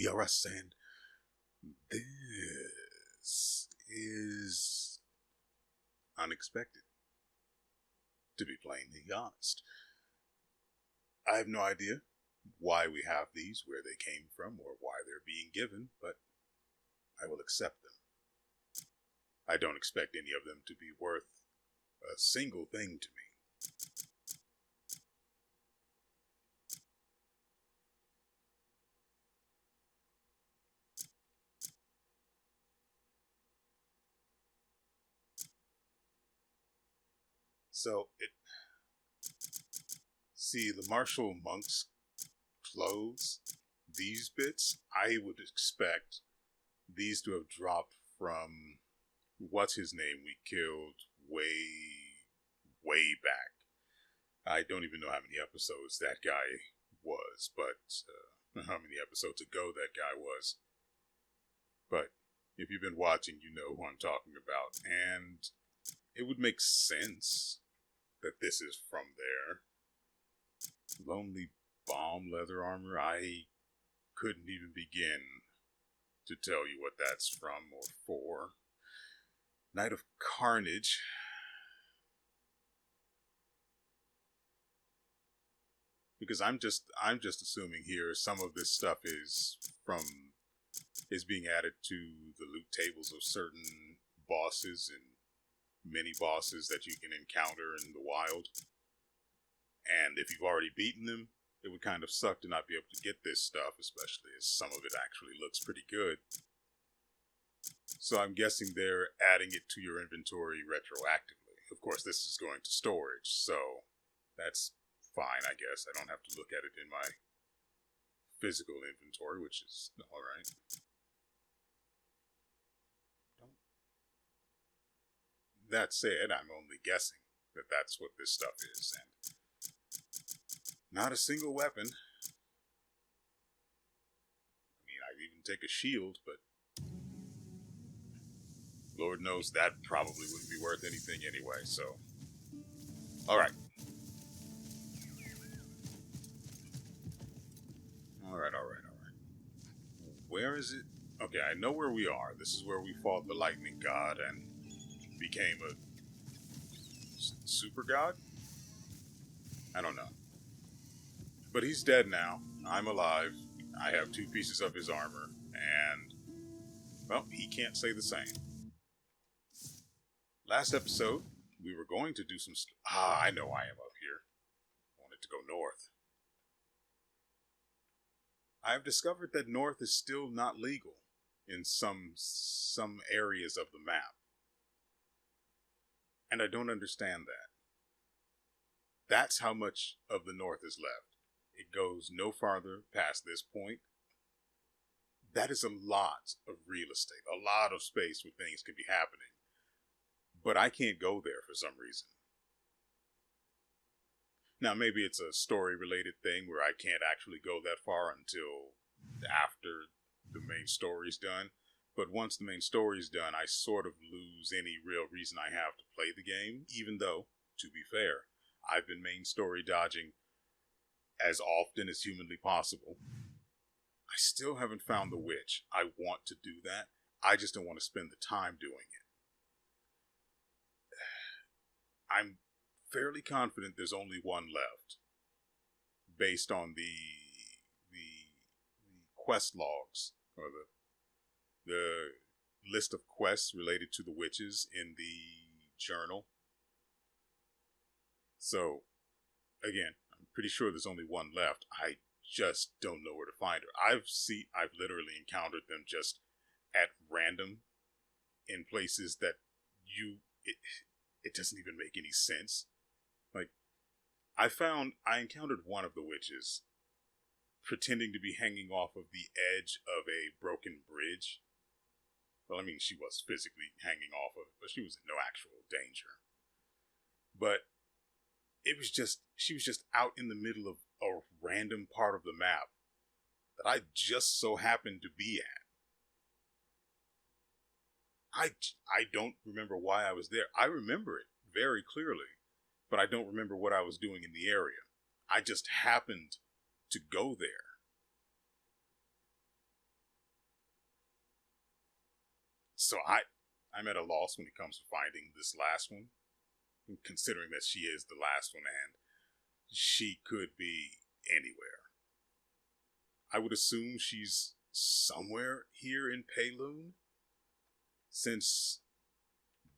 WeArEuS, and this is unexpected, to be plainly honest. I have no idea why we have these, where they came from, or why they're being given, but I will accept them. I don't expect any of them to be worth a single thing to me. See, the martial monk's clothes, these bits, I would expect these to have dropped from what's his name we killed way back. I don't even know how many episodes that guy was, but how many episodes ago that guy was. But if you've been watching, you know who I'm talking about, and it would make sense that this is from there. Lonely bomb leather armor, I couldn't even begin to tell you what that's from or for. Night of Carnage. Because I'm just assuming here some of this stuff is being added to the loot tables of certain bosses and mini bosses that you can encounter in the wild. And if you've already beaten them, it would kind of suck to not be able to get this stuff, especially as some of it actually looks pretty good. So I'm guessing they're adding it to your inventory retroactively. Of course, this is going to storage, so that's fine, I guess. I don't have to look at it in my physical inventory, which is alright. That said, I'm only guessing that that's what this stuff is, and not a single weapon. I mean, I'd even take a shield, but Lord knows that probably wouldn't be worth anything anyway, so. Alright. Alright. Where is it? Okay, I know where we are. This is where we fought the lightning god and became a super god? I don't know. But he's dead now. I'm alive. I have 2 pieces of his armor, and, well, he can't say the same. Last episode, we were going to do some I know I am up here. I wanted to go north. I've discovered that north is still not legal in some areas of the map. And I don't understand that. That's how much of the north is left. It goes no farther past this point. That is a lot of real estate, a lot of space where things could be happening. But I can't go there for some reason. Now, maybe it's a story-related thing where I can't actually go that far until after the main story's done. But once the main story's done, I sort of lose any real reason I have to play the game, even though, to be fair, I've been main story dodging as often as humanly possible. I still haven't found the witch. I want to do that. I just don't want to spend the time doing it. I'm fairly confident there's only one left, based on the quest logs, or the list of quests related to the witches in the journal. So, again, I'm pretty sure there's only one left. I just don't know where to find her. I've literally encountered them just at random in places that it doesn't even make any sense. Like, I encountered one of the witches pretending to be hanging off of the edge of a broken bridge. Well, I mean, she was physically hanging off of it, but she was in no actual danger. But she was just out in the middle of a random part of the map that I just so happened to be at. I don't remember why I was there. I remember it very clearly, but I don't remember what I was doing in the area. I just happened to go there. So I'm at a loss when it comes to finding this last one, considering that she is the last one and she could be anywhere. I would assume she's somewhere here in Payloon, since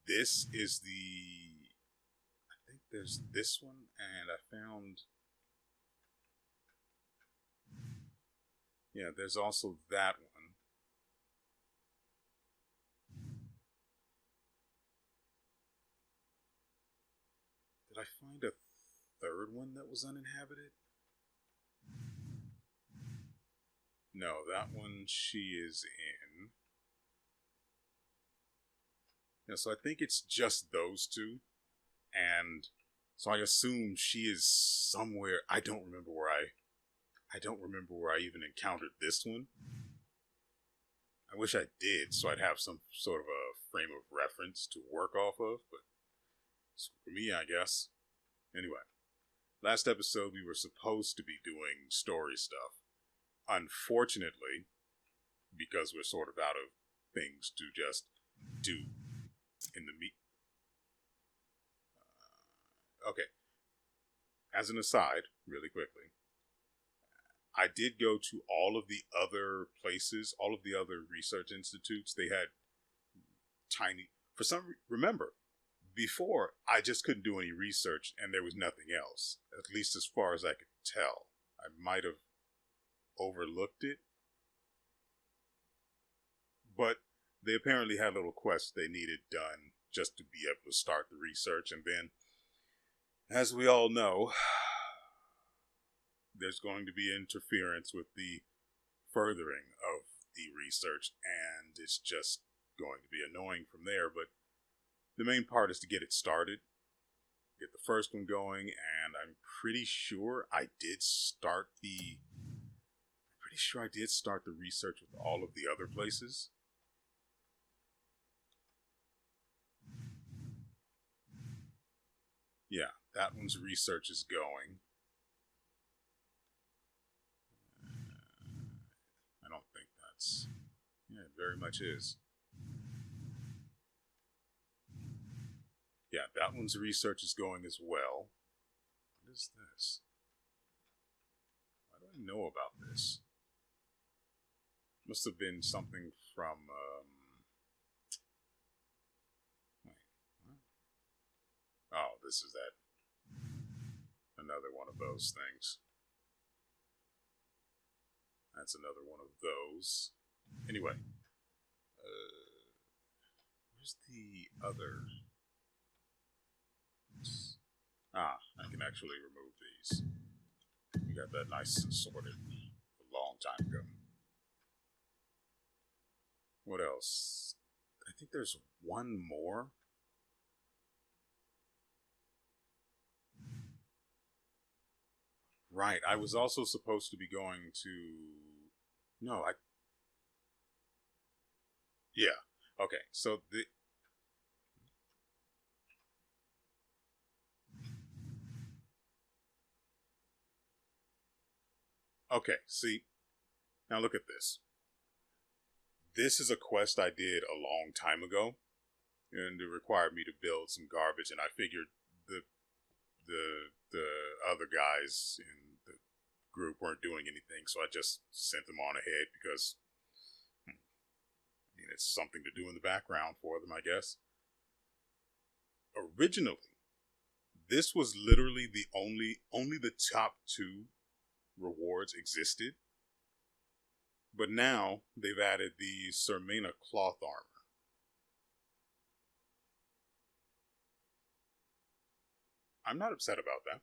this is I think there's this one, and I found, yeah, there's also that one. Did I find a third one that was uninhabited? No, that one she is in. Yeah, so I think it's just those two. And so I assume she is somewhere. I don't remember where I even encountered this one. I wish I did, so I'd have some sort of a frame of reference to work off of, but for me, I guess. Anyway, last episode we were supposed to be doing story stuff. Unfortunately, because we're sort of out of things to just do in the okay. As an aside, really quickly, I did go to all of the other places, all of the other research institutes. They had tiny, remember, before I just couldn't do any research and there was nothing else, at least as far as I could tell. I might have overlooked it, but they apparently had little quests they needed done just to be able to start the research. And then, as we all know, there's going to be interference with the furthering of the research, and it's just going to be annoying from there. But the main part is to get it started, get the first one going, and I'm pretty sure I did start the research with all of the other places. Yeah, that one's research is going. I don't think that's... Yeah, it very much is. Yeah, that one's research is going as well. What is this? Why do I know about this? Must have been something from, wait, what? Oh, this is that. Another one of those things. That's another one of those. Anyway. Where's the other? I can actually remove these. We got that nice and sorted a long time ago. What else? I think there's one more. Right, I was also supposed to be going to... No, Yeah, okay, so Okay, see, now look at this. This is a quest I did a long time ago, and it required me to build some garbage, and I figured the other guys in the group weren't doing anything, so I just sent them on ahead because it's something to do in the background for them, I guess. Originally, this was literally the only the top two rewards existed. But now they've added the Sermena cloth armor. I'm not upset about that.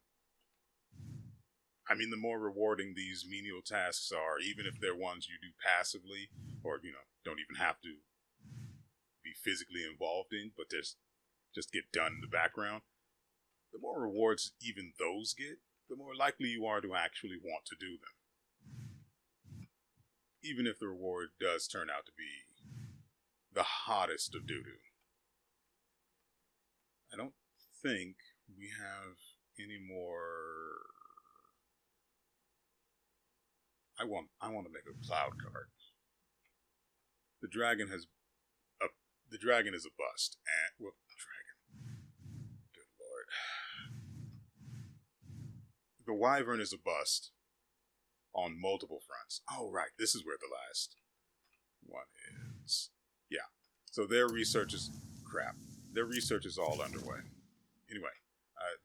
I mean, the more rewarding these menial tasks are, even if they're ones you do passively, or, don't even have to be physically involved in, but just get done in the background, the more rewards even those get, the more likely you are to actually want to do them. Even if the reward does turn out to be the hottest of doo-doo. I don't think we have any more... I want to make a Cloudcart. The dragon has the dragon is a bust. And, well, dragon. Good lord. The wyvern is a bust on multiple fronts. Oh, right. This is where the last one is. Yeah. So their research is crap. Their research is all underway. Anyway,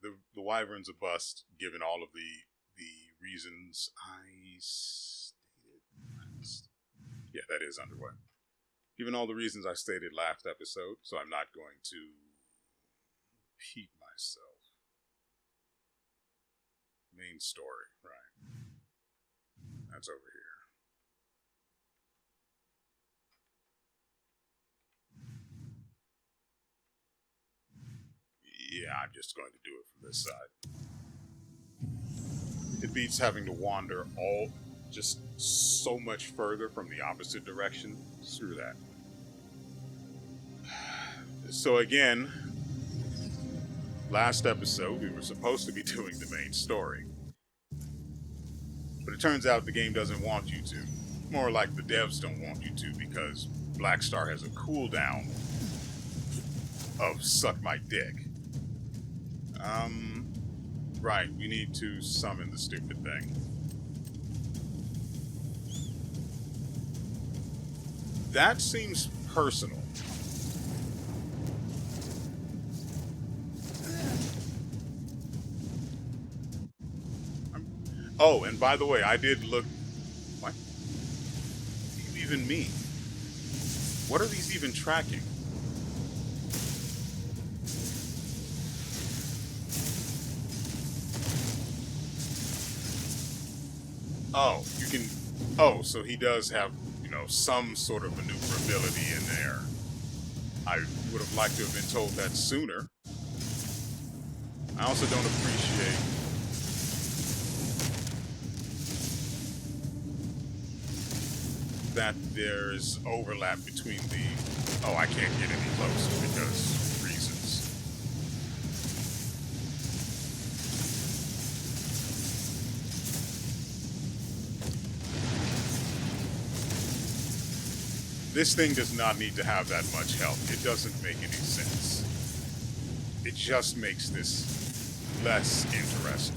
the wyvern's a bust, given all of the reasons I stated last. Yeah, that is underway. Given all the reasons I stated last episode, so I'm not going to repeat myself. Main story, right. That's over here. Yeah, I'm just going to do it from this side. It beats having to wander just so much further from the opposite direction. Screw that. So again, last episode we were supposed to be doing the main story. But it turns out the game doesn't want you to. More like the devs don't want you to, because Blackstar has a cooldown of suck my dick. Right, we need to summon the stupid thing. That seems personal. Oh, and by the way, I did look... What? What do you even mean? What are these even tracking? Oh, you can... Oh, so he does have, you know, some sort of maneuverability in there. I would have liked to have been told that sooner. I also don't appreciate... that there's overlap between the... Oh, I can't get any closer because reasons. This thing does not need to have that much health. It doesn't make any sense. It just makes this less interesting.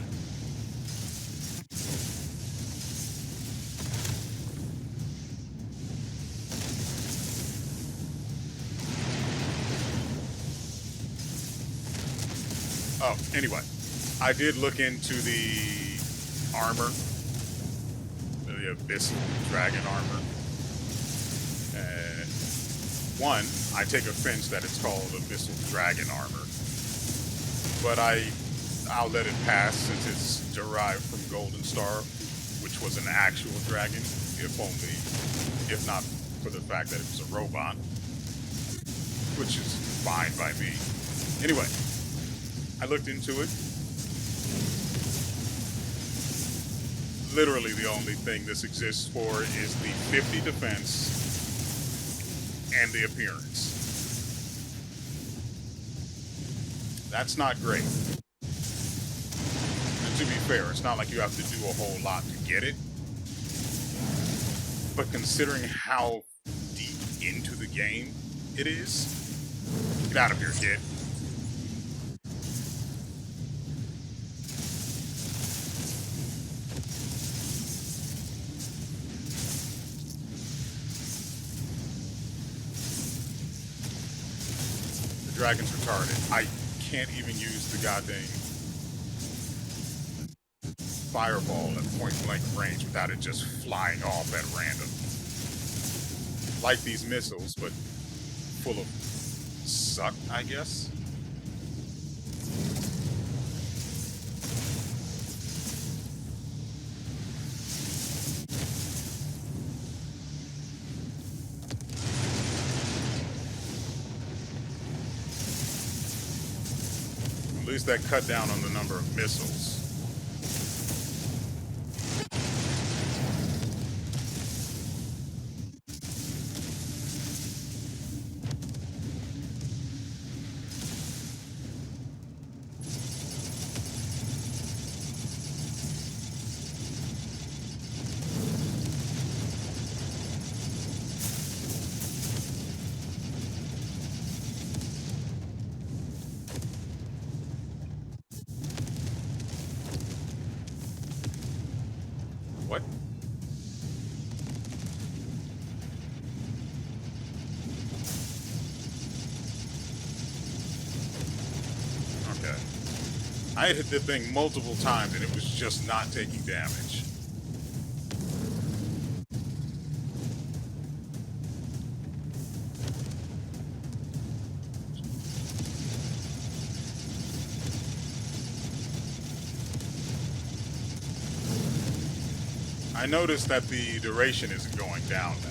Oh, anyway, I did look into the armor, the Abyssal Dragon armor. One, I take offense that it's called Abyssal Dragon armor, but I'll let it pass since it's derived from Golden Star, which was an actual dragon, if not for the fact that it was a robot, which is fine by me. Anyway. I looked into it. Literally the only thing this exists for is the 50 defense and the appearance. That's not great. And to be fair, it's not like you have to do a whole lot to get it. But considering how deep into the game it is, get out of here, kid. Dragon's retarded. I can't even use the goddamn fireball at point blank range without it just flying off at random. Like these missiles, but full of suck, I guess. At least that cut down on the number of missiles. I had hit the thing multiple times and it was just not taking damage. I noticed that the duration isn't going down now.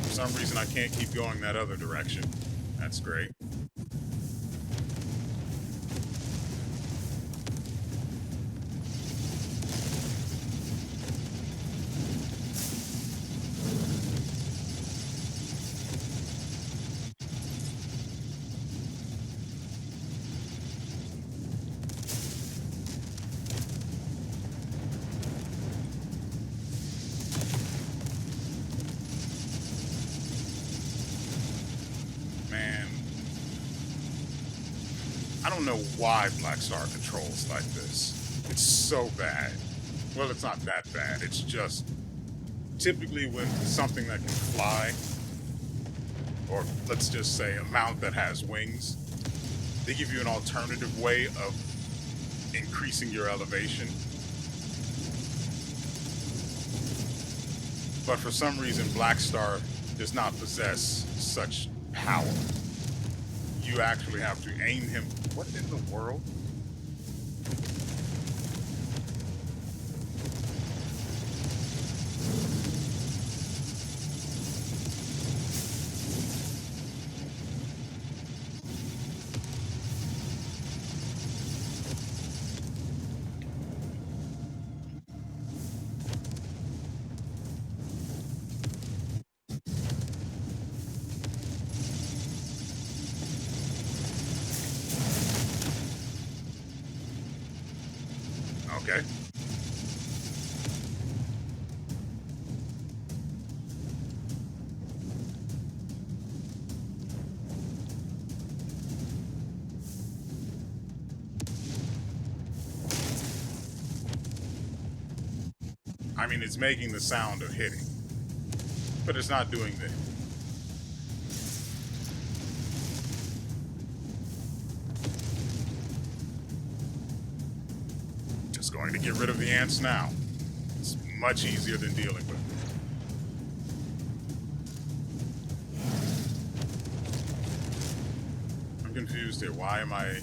For some reason I can't keep going that other direction. That's great. I don't know why Black Star controls like this. It's so bad. Well, it's not that bad. It's just typically when something that can fly, or let's just say a mount that has wings, they give you an alternative way of increasing your elevation. But for some reason, Black Star does not possess such power. You actually have to aim him. What in the world? Okay. I mean, it's making the sound of hitting, but it's not doing the... Just going to get rid of the ants now. It's much easier than dealing with them. I'm confused here. Why am I...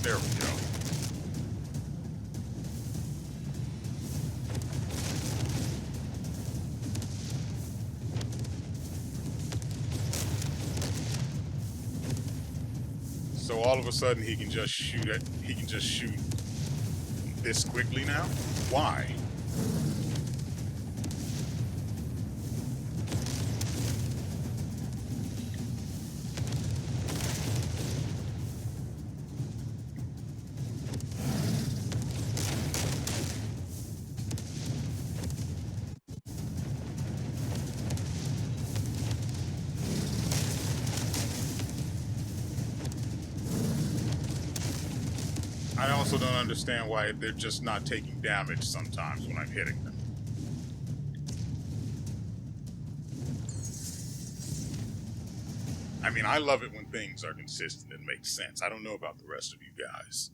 There we go. So all of a sudden he can just shoot it. He can just shoot this quickly now? Why? I also don't understand why they're just not taking damage sometimes when I'm hitting them. I mean, I love it when things are consistent and make sense. I don't know about the rest of you guys.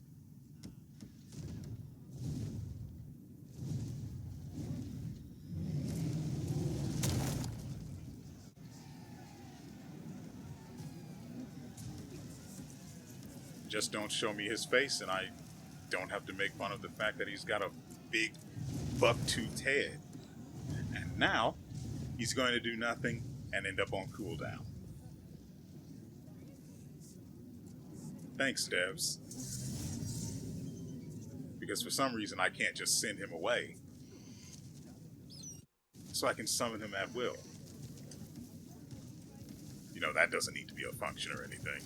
Just don't show me his face and I don't have to make fun of the fact that he's got a big buck-toothed head. And now, he's going to do nothing and end up on cooldown. Thanks, devs. Because for some reason I can't just send him away. So I can summon him at will. You know, that doesn't need to be a function or anything.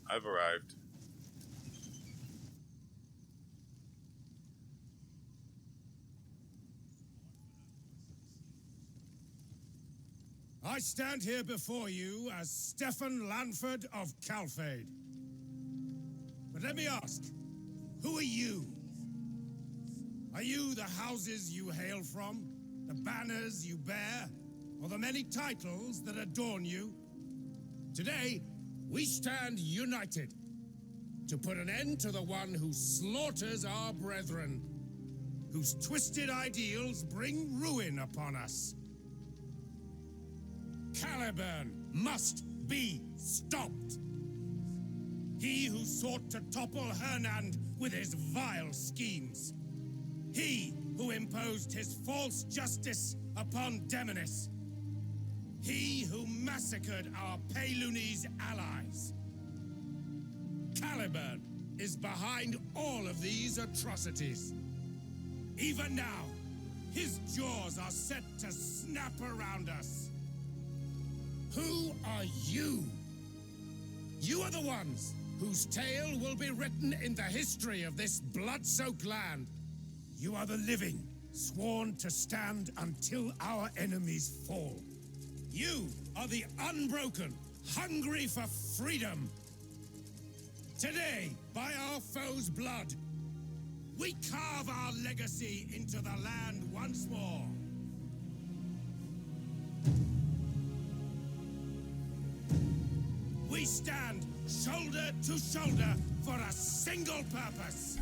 I've arrived. I stand here before you as Stefan Lanford of Calfade. But let me ask, who are you? Are you the houses you hail from? The banners you bear? or the many titles that adorn you. Today, we stand united to put an end to the one who slaughters our brethren, whose twisted ideals bring ruin upon us. Caliburn must be stopped. He who sought to topple Hernand with his vile schemes. He who imposed his false justice upon Demonis. He who massacred our Paylunese allies. Caliburn is behind all of these atrocities. Even now, his jaws are set to snap around us. Who are you? You are the ones whose tale will be written in the history of this blood-soaked land. You are the living, sworn to stand until our enemies fall. You are the unbroken, hungry for freedom. Today, by our foes' blood, we carve our legacy into the land once more. We stand shoulder to shoulder for a single purpose: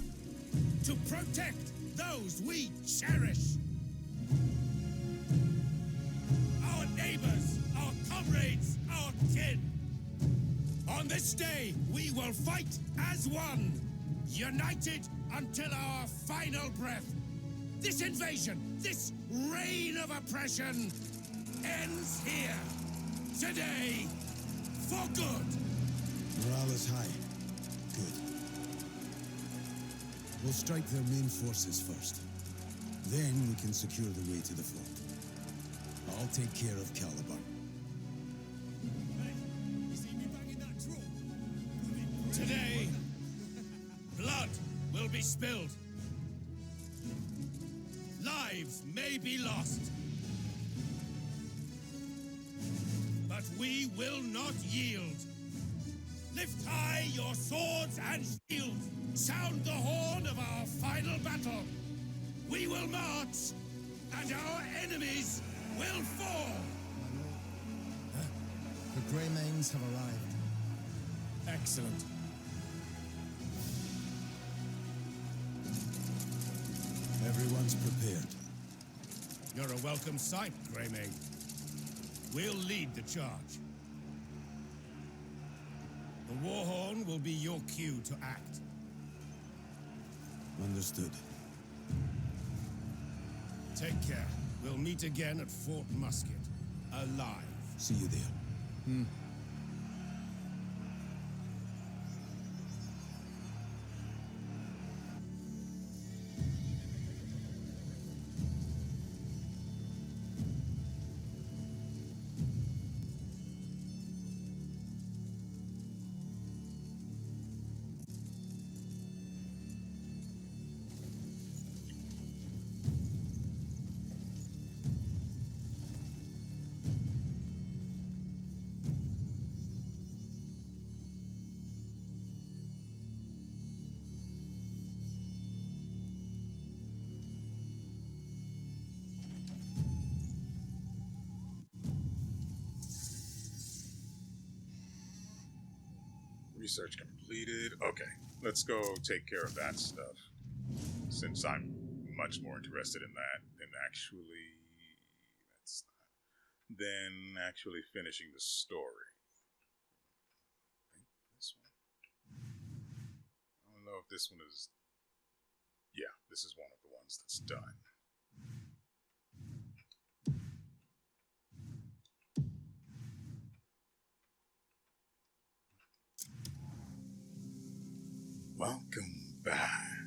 to protect those we cherish. Our neighbors, our comrades, our kin. On this day, we will fight as one, united until our final breath. This invasion, this reign of oppression, ends here, today, for good. Morale is high. Good. We'll strike their main forces first. Then we can secure the way to the fort. I'll take care of Caliburn. Today, blood will be spilled. Lives may be lost. But we will not yield. Lift high your swords and shields. Sound the horn of our final battle. We will march, and our enemies will fall. The Greymanes have arrived. Excellent. Everyone's prepared. You're a welcome sight, Greymane. We'll lead the charge. The Warhorn will be your cue to act. Understood. Take care. We'll meet again at Fort Musket. Alive. See you there. Research completed. Okay, let's go take care of that stuff, since I'm much more interested in that than actually actually finishing the story. I think this one. I don't know if this one is. Yeah, this is one of the ones that's done. Welcome back.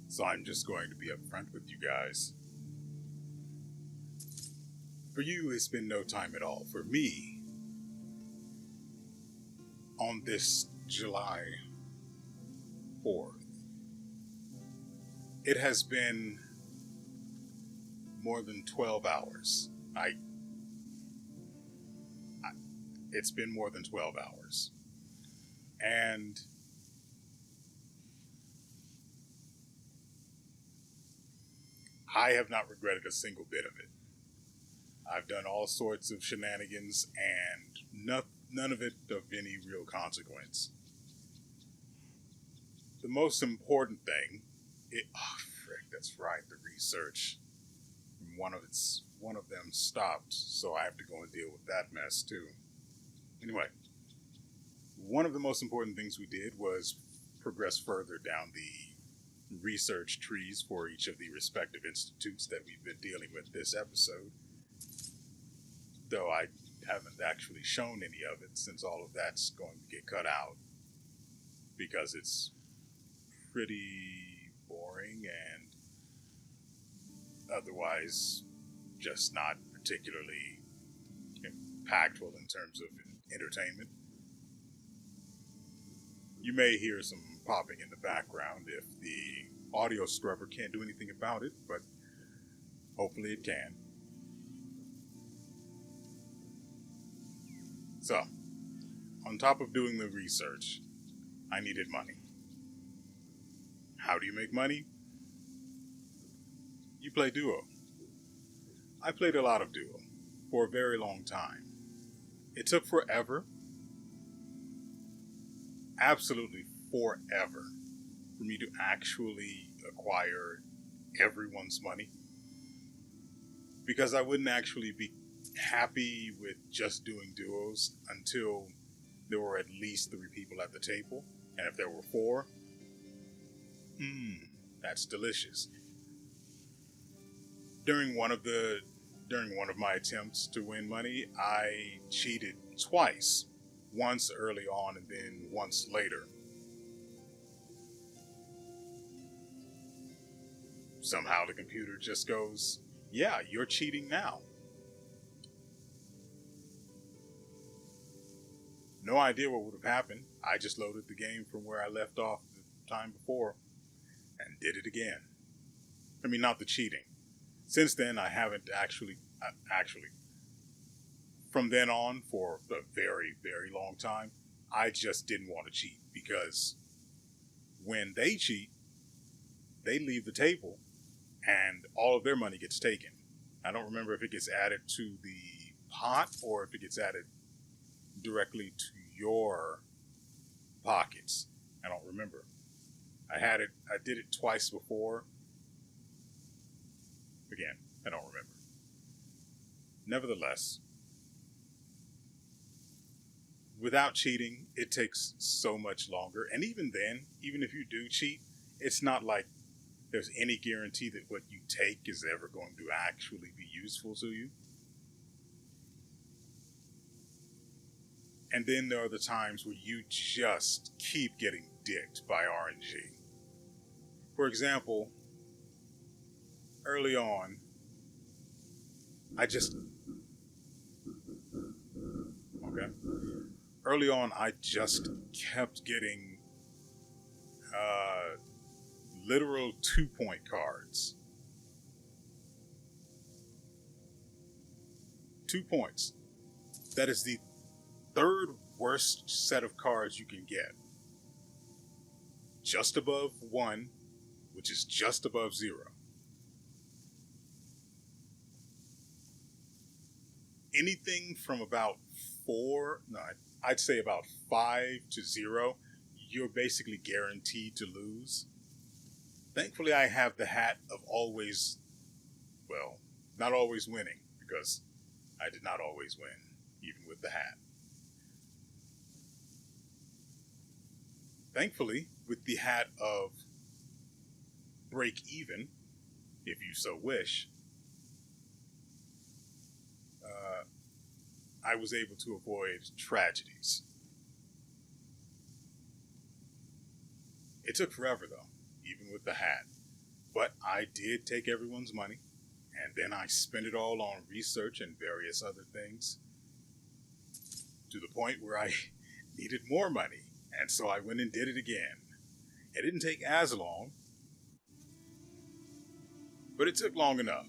So I'm just going to be upfront with you guys. For you, it's been no time at all. For me, on this July 4th, it has been more than 12 hours. It's been more than 12 hours. And I have not regretted a single bit of it. I've done all sorts of shenanigans, and none of it of any real consequence. The most important thing, that's right, the research. One of them stopped, so I have to go and deal with that mess too. Anyway, one of the most important things we did was progress further down the research trees for each of the respective institutes that we've been dealing with this episode. Though I haven't actually shown any of it, since all of that's going to get cut out, because it's pretty boring and otherwise just not particularly impactful in terms of entertainment. You may hear some popping in the background if the audio scrubber can't do anything about it, but hopefully it can. So, on top of doing the research, I needed money. How do you make money? You play Duo. I played a lot of Duo for a very long time. It took forever, absolutely forever, for me to actually acquire everyone's money, because I wouldn't actually be happy with just doing duos until there were at least 3 people at the table, and if there were 4, that's delicious. During one of my attempts to win money, I cheated twice. Once early on and then once later. Somehow the computer just goes, yeah, you're cheating now. No idea what would have happened. I just loaded the game from where I left off the time before and did it again. I mean, not the cheating. Since then, I haven't actually, from then on, for a very, very long time, I just didn't want to cheat, because when they cheat, they leave the table and all of their money gets taken. I don't remember if it gets added to the pot or if it gets added directly to your pockets. I don't remember. I did it twice before. Again, I don't remember. Nevertheless, without cheating, it takes so much longer. And even then, even if you do cheat, it's not like there's any guarantee that what you take is ever going to actually be useful to you. And then there are the times where you just keep getting dicked by RNG. For example, early on, I just kept getting literal 2-point cards. 2 points. That is the 3rd worst set of cards you can get. Just above 1, which is just above 0. Anything from about 4, no, I'd say about 5 to 0, you're basically guaranteed to lose. Thankfully, I have the hat of always, well, not always winning, because I did not always win, even with the hat. Thankfully, with the hat of break even, if you so wish, I was able to avoid tragedies. It took forever, though, even with the hat. But I did take everyone's money, and then I spent it all on research and various other things, to the point where I needed more money, and so I went and did it again. It didn't take as long, but it took long enough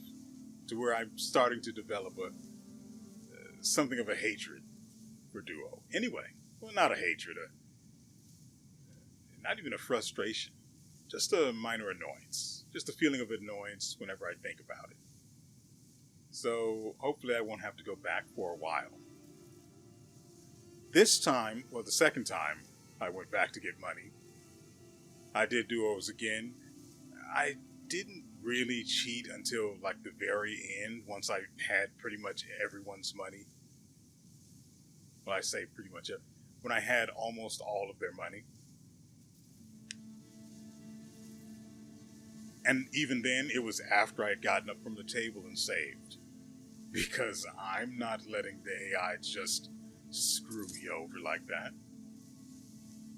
to where I'm starting to develop something of a hatred for Duo. Anyway, well, not a hatred, not even a frustration, just a minor annoyance. Just a feeling of annoyance whenever I think about it. So hopefully I won't have to go back for a while. This time, well, the second time I went back to get money, I did duos again. I didn't really cheat until like the very end, once I had pretty much everyone's money. Well, I say pretty much when I had almost all of their money. And even then, it was after I had gotten up from the table and saved. Because I'm not letting the AI just screw me over like that.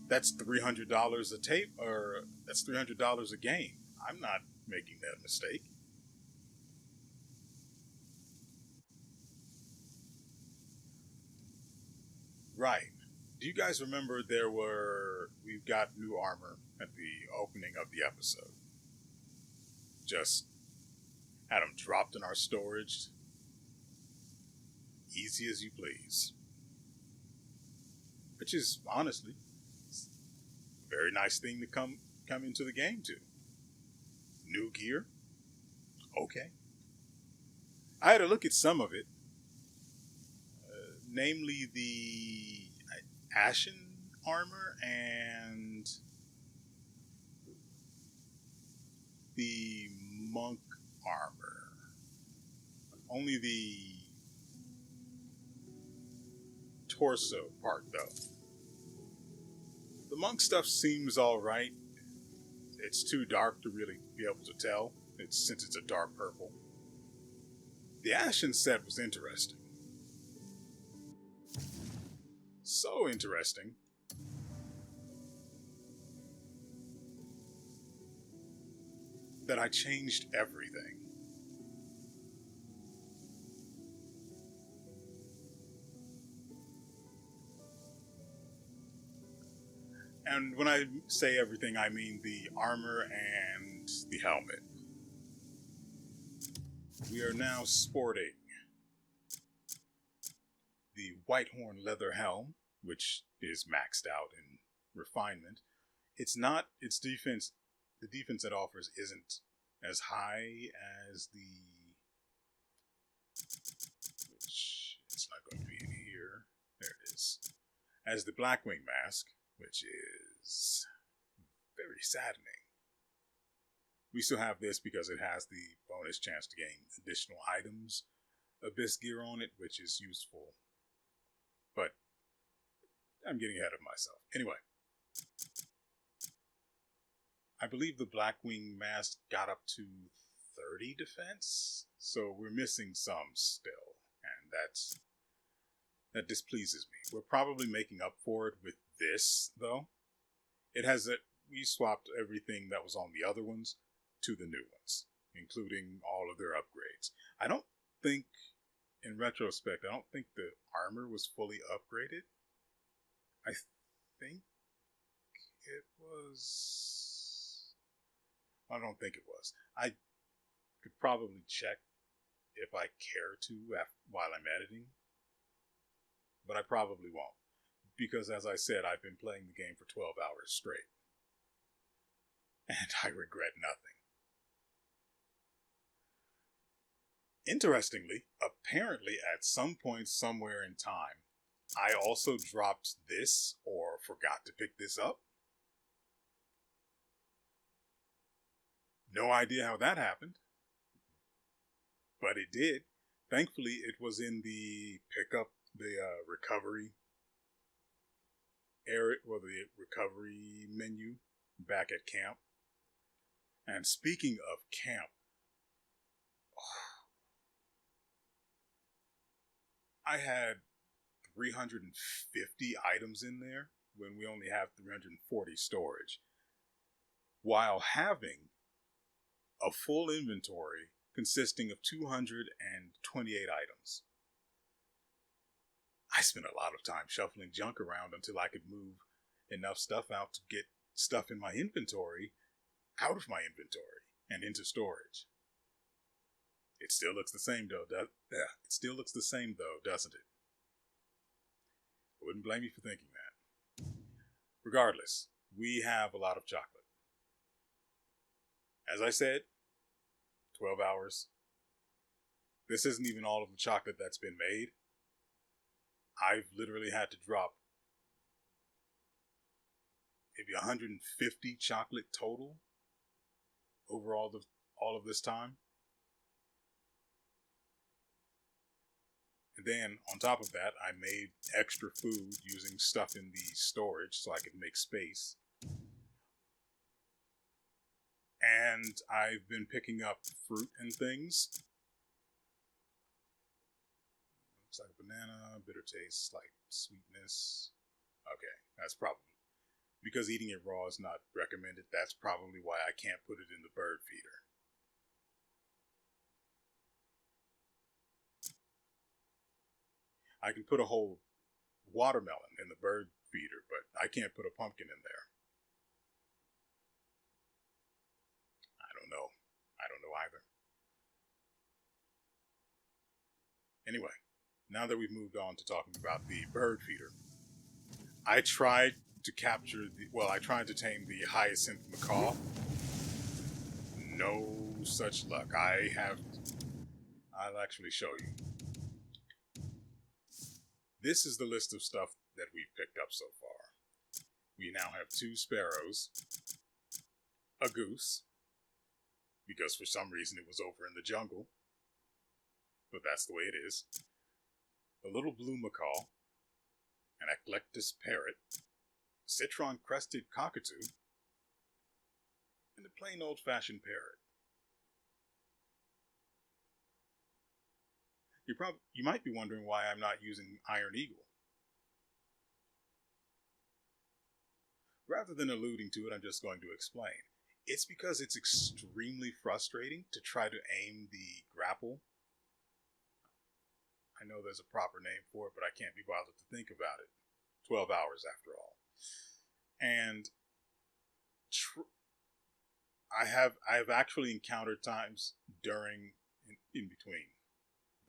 That's $300 a tape, or that's $300 a game. I'm not making that mistake. Right. Do you guys remember we've got new armor at the opening of the episode? Just had them dropped in our storage. Easy as you please. Which is, honestly, a very nice thing to come into the game to. New gear? Okay. I had a look at some of it. Namely the Ashen armor and the Monk armor. Only the torso part, though. The Monk stuff seems alright. It's too dark to really be able to tell, since it's a dark purple. The Ashen set was interesting. So interesting that I changed everything. And when I say everything, I mean the armor and the helmet. We are now sporting the Whitehorn leather helm, which is maxed out in refinement. It's not, its defense, the defense it offers isn't as high as which it's not going to be in here. There it is. As the Blackwing mask, which is very saddening. We still have this because it has the bonus chance to gain additional items, Abyss gear on it, which is useful. But I'm getting ahead of myself. Anyway, I believe the Blackwing mask got up to 30 defense, so we're missing some still, and that displeases me. We're probably making up for it with this, though. We swapped everything that was on the other ones to the new ones, including all of their upgrades. I don't think, in retrospect, I don't think the armor was fully upgraded. I think it was... I don't think it was. I could probably check if I care to while I'm editing, but I probably won't. Because, as I said, I've been playing the game for 12 hours straight. And I regret nothing. Interestingly, apparently at some point somewhere in time, I also dropped this or forgot to pick this up. No idea how that happened. But it did. Thankfully, it was in the recovery area, or the recovery menu back at camp. And speaking of camp, I had 350 items in there when we only have 340 storage, while having a full inventory consisting of 228 items. I spent a lot of time shuffling junk around until I could move enough stuff out to get stuff in my inventory out of my inventory and into storage. It still looks the same though, doesn't it? I wouldn't blame you for thinking that. Regardless, we have a lot of chocolate. As I said, 12 hours. This isn't even all of the chocolate that's been made. I've literally had to drop maybe 150 chocolate total over all of this time. And then on top of that, I made extra food using stuff in the storage so I could make space. And I've been picking up fruit and things. Looks like a banana, bitter taste, like sweetness. Okay, that's probably, because eating it raw is not recommended, that's probably why I can't put it in the bird feeder. I can put a whole watermelon in the bird feeder, but I can't put a pumpkin in there. I don't know either. Anyway, now that we've moved on to talking about the bird feeder, I tried to tame the hyacinth macaw. No such luck. I'll actually show you. This is the list of stuff that we've picked up so far. We now have 2 sparrows, a goose, because for some reason it was over in the jungle, but that's the way it is, a little blue macaw, an eclectus parrot, a citron-crested cockatoo, and a plain old-fashioned parrot. You might be wondering why I'm not using Iron Eagle. Rather than alluding to it, I'm just going to explain. It's because it's extremely frustrating to try to aim the grapple. I know there's a proper name for it, but I can't be bothered to think about it. 12 hours after all. And I have actually encountered times in between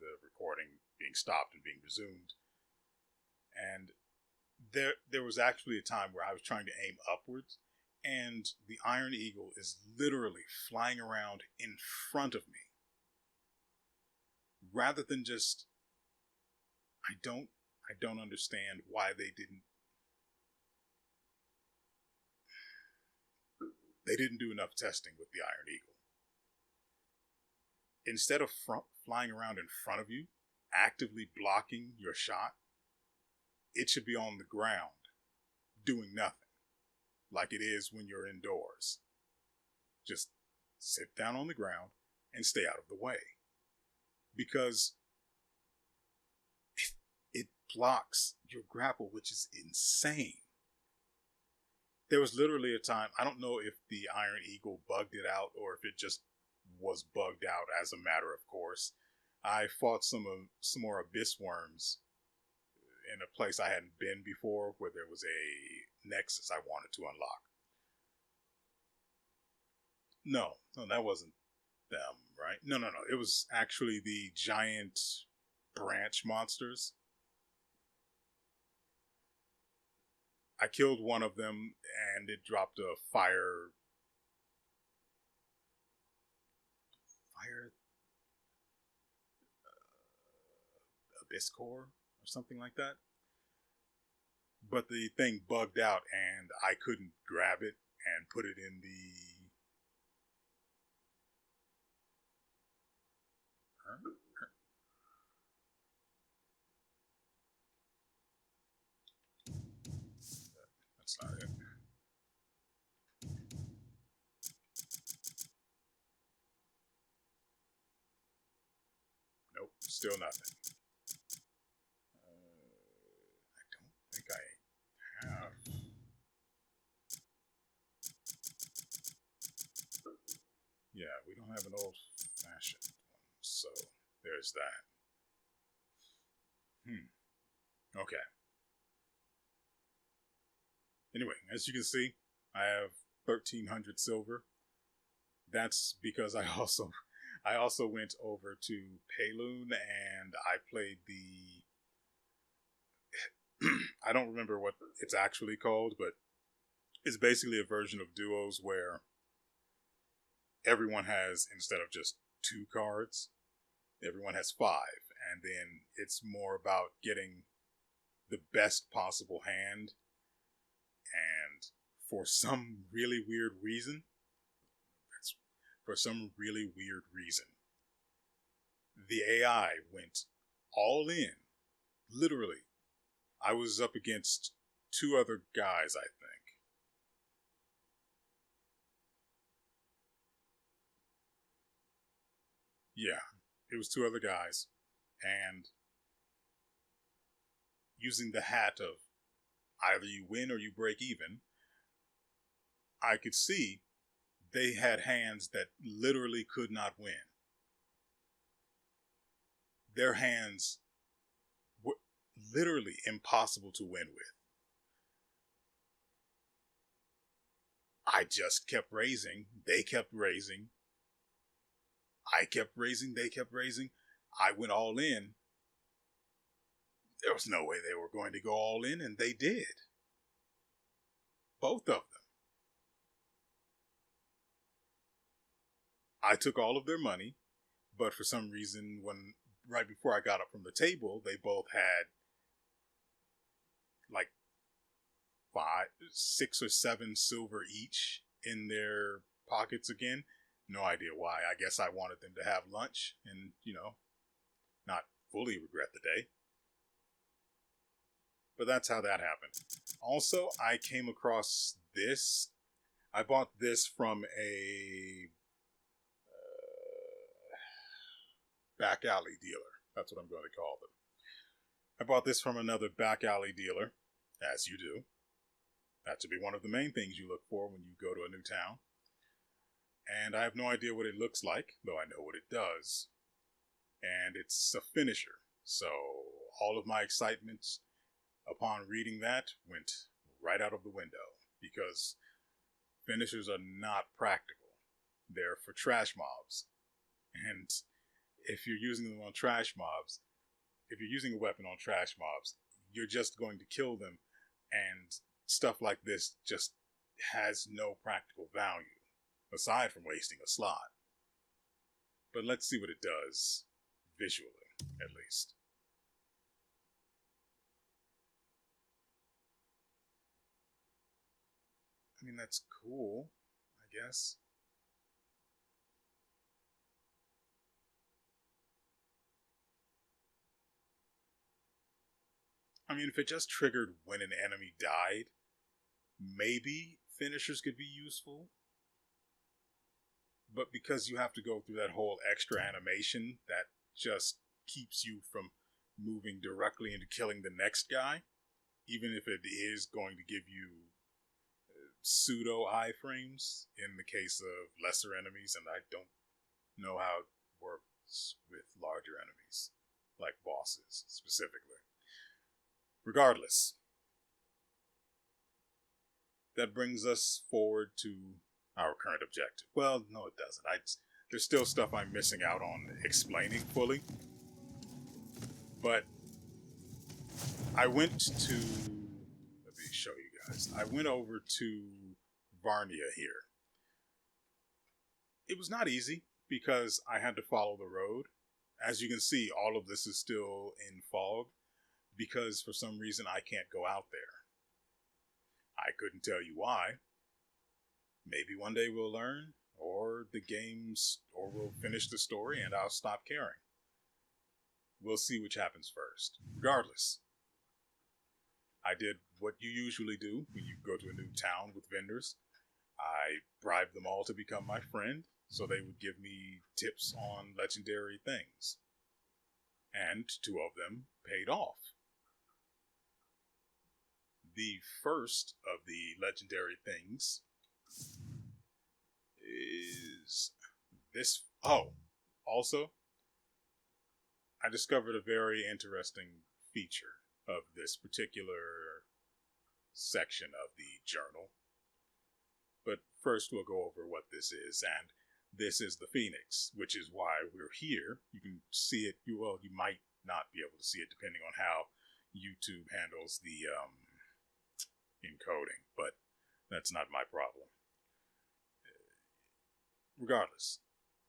the recording being stopped and being resumed, and there was actually a time where I was trying to aim upwards, and the Iron Eagle is literally flying around in front of me, rather than just, I don't understand why they didn't do enough testing with the Iron Eagle. Instead of flying around in front of you, actively blocking your shot, it should be on the ground, doing nothing, like it is when you're indoors. Just sit down on the ground and stay out of the way. Because it blocks your grapple, which is insane. There was literally a time, I don't know if the Iron Eagle bugged it out or if it just was bugged out as a matter of course. I fought some more abyss worms in a place I hadn't been before, where there was a nexus I wanted to unlock. No, that wasn't them, right? No. It was actually the giant branch monsters. I killed one of them, and it dropped a fire abyss core or something like that. But the thing bugged out, and I couldn't grab it and put it in the That's not it. Nope, still nothing. I don't think I have. Yeah, we don't have an old-fashioned one, so there's that. Okay. Anyway, as you can see, I have 1,300 silver. That's because I also went over to Payloon and I played the I don't remember what it's actually called, but it's basically a version of duos where everyone has, instead of just 2 cards, everyone has 5. And then it's more about getting the best possible hand. And for some really weird reason, the AI went all in. Literally. I was up against 2 other guys, I think. Yeah, it was 2 other guys. And using the hat of either you win or you break even, I could see they had hands that literally could not win. Their hands were literally impossible to win with. I just kept raising. They kept raising. I kept raising. They kept raising. I went all in. There was no way they were going to go all in, and they did. Both of them. I took all of their money, but for some reason, right before I got up from the table, they both had like 6 or 7 silver each in their pockets again. No idea why. I guess I wanted them to have lunch and, not fully regret the day. But that's how that happened. Also, I came across this. I bought this from a back alley dealer. That's what I'm going to call them. I bought this from another back alley dealer, as you do. That should be one of the main things you look for when you go to a new town. And I have no idea what it looks like, though I know what it does. And it's a finisher. So all of my excitement upon reading that went right out of the window, because finishers are not practical. They're for trash mobs. And if you're using them on trash mobs, if you're using a weapon on trash mobs, you're just going to kill them, and stuff like this just has no practical value, aside from wasting a slot. But let's see what it does, visually, at least. I mean, that's cool, I guess. I mean, if it just triggered when an enemy died, maybe finishers could be useful. But because you have to go through that whole extra animation that just keeps you from moving directly into killing the next guy, even if it is going to give you pseudo iframes in the case of lesser enemies, and I don't know how it works with larger enemies, like bosses specifically. Regardless, that brings us forward to our current objective. Well, no, it doesn't. There's still stuff I'm missing out on explaining fully. But I went to... Let me show you guys. I went over to Varnia here. It was not easy, because I had to follow the road. As you can see, all of this is still in fog, because for some reason I can't go out there. I couldn't tell you why. Maybe one day we'll learn, or we'll finish the story and I'll stop caring. We'll see which happens first. Regardless, I did what you usually do when you go to a new town with vendors. I bribed them all to become my friend, so they would give me tips on legendary things. And 2 of them paid off. The first of the legendary things is this. Oh, also, I discovered a very interesting feature of this particular section of the journal. But first we'll go over what this is, and this is the Phoenix, which is why we're here. You can see it, you might not be able to see it depending on how YouTube handles the encoding, but that's not my problem. regardless,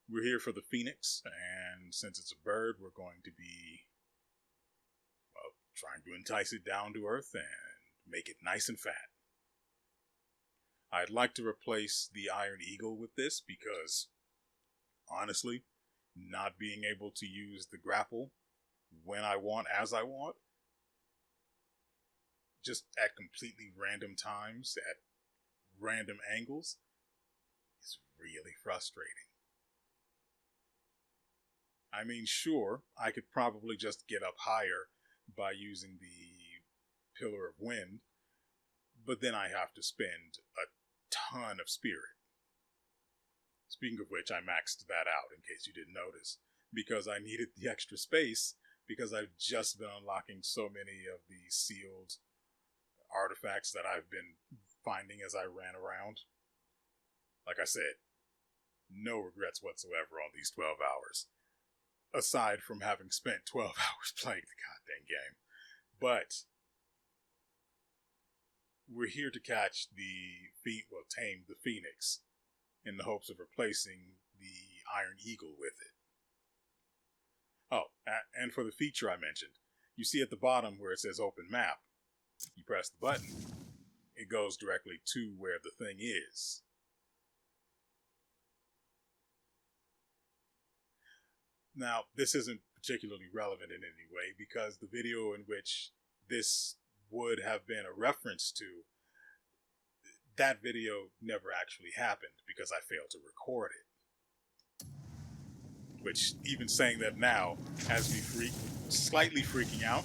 we're here for the Phoenix, and since it's a bird, we're going to be, well, trying to entice it down to Earth and make it nice and fat. I'd like to replace the Iron Eagle with this because, honestly, not being able to use the grapple when I want, as I want, just at completely random times, at random angles, is really frustrating. I mean, sure, I could probably just get up higher by using the Pillar of Wind, but then I have to spend a ton of spirit. Speaking of which, I maxed that out, in case you didn't notice, because I needed the extra space, because I've just been unlocking so many of the sealed artifacts that I've been finding as I ran around. Like I said, no regrets whatsoever on these 12 hours, aside from having spent 12 hours playing the goddamn game. But we're here to catch tame the Phoenix in the hopes of replacing the Iron Eagle with it. Oh, and for the feature I mentioned, you see at the bottom where it says open map, you press the button, it goes directly to where the thing is. Now, this isn't particularly relevant in any way because the video in which this would have been a reference to, that video never actually happened because I failed to record it. Which, even saying that now, has me slightly freaking out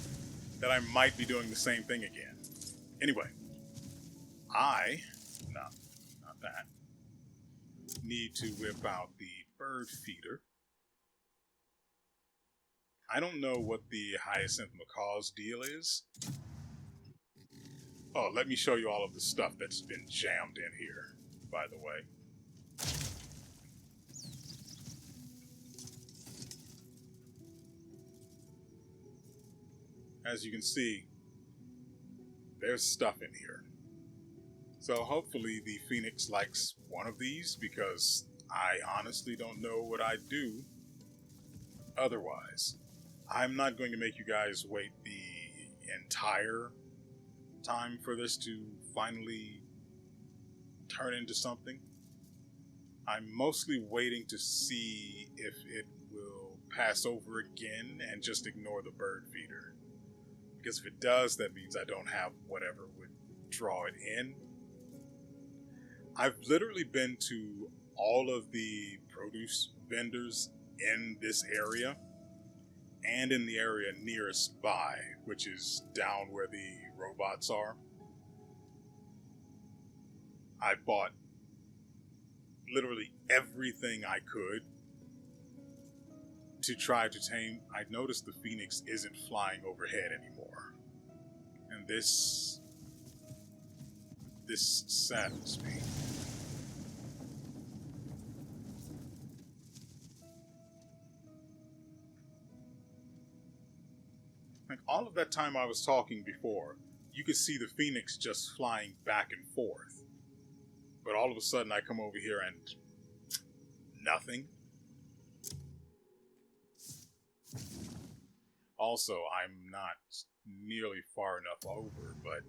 that I might be doing the same thing again. Anyway, not that, need to whip out the bird feeder. I don't know what the Hyacinth Macaw's deal is. Oh, let me show you all of the stuff that's been jammed in here, by the way. As you can see, there's stuff in here. So hopefully the Phoenix likes one of these, because I honestly don't know what I'd do otherwise. I'm not going to make you guys wait the entire time for this to finally turn into something. I'm mostly waiting to see if it will pass over again and just ignore the bird feeder. Because if it does, that means I don't have whatever would draw it in. I've literally been to all of the produce vendors in this area and in the area nearest by, which is down where the robots are. I bought literally everything I could to try to tame. I noticed the Phoenix isn't flying overhead anymore. And this saddens me. Like, all of that time I was talking before, you could see the Phoenix just flying back and forth. But all of a sudden I come over here and nothing. Also, I'm not nearly far enough over, but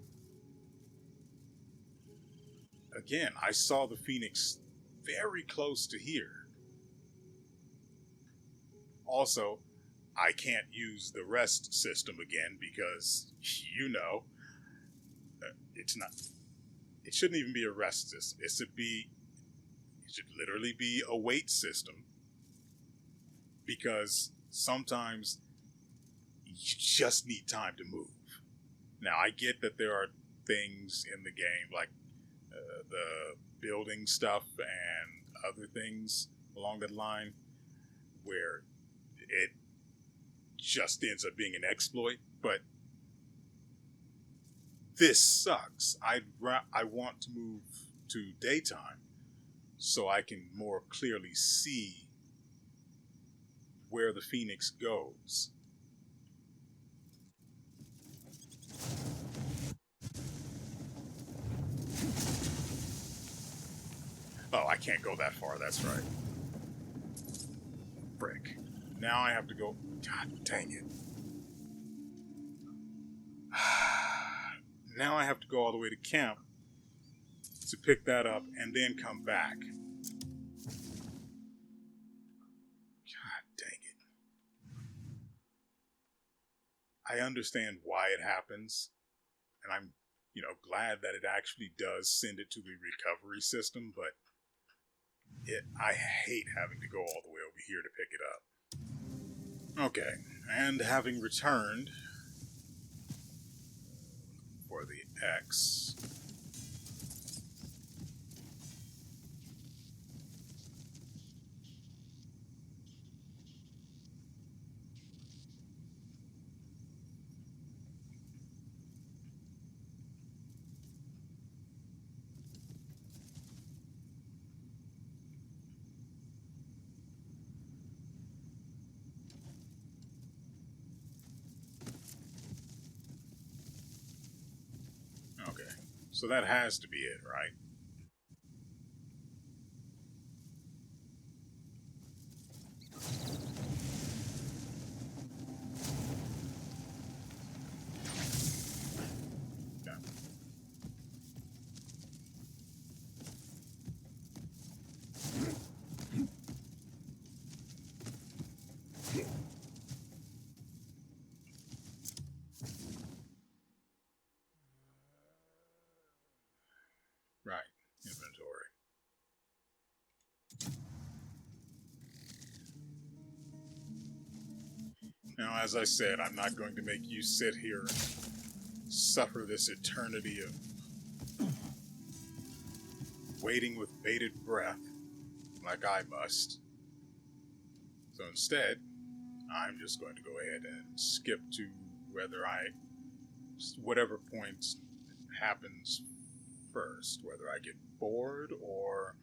again, I saw the Phoenix very close to here. Also, I can't use the rest system again because, you know, it shouldn't even be a rest system. It should literally be a wait system, because sometimes you just need time to move. Now, I get that there are things in the game like the building stuff and other things along that line where it just ends up being an exploit, but this sucks. I want to move to daytime so I can more clearly see where the Phoenix goes. Oh, I can't go that far, that's right. frick. Now I have to go... God dang it. Now I have to go all the way to camp to pick that up and then come back. God dang it. I understand why it happens, and I'm, glad that it actually does send it to the recovery system, but I hate having to go all the way over here to pick it up. Okay, and having returned for the X. Okay, so that has to be it, right? Yeah. Right, inventory. Now, as I said, I'm not going to make you sit here and suffer this eternity of waiting with bated breath like I must. So instead, I'm just going to go ahead and skip to whatever point happens first, whether I get bored or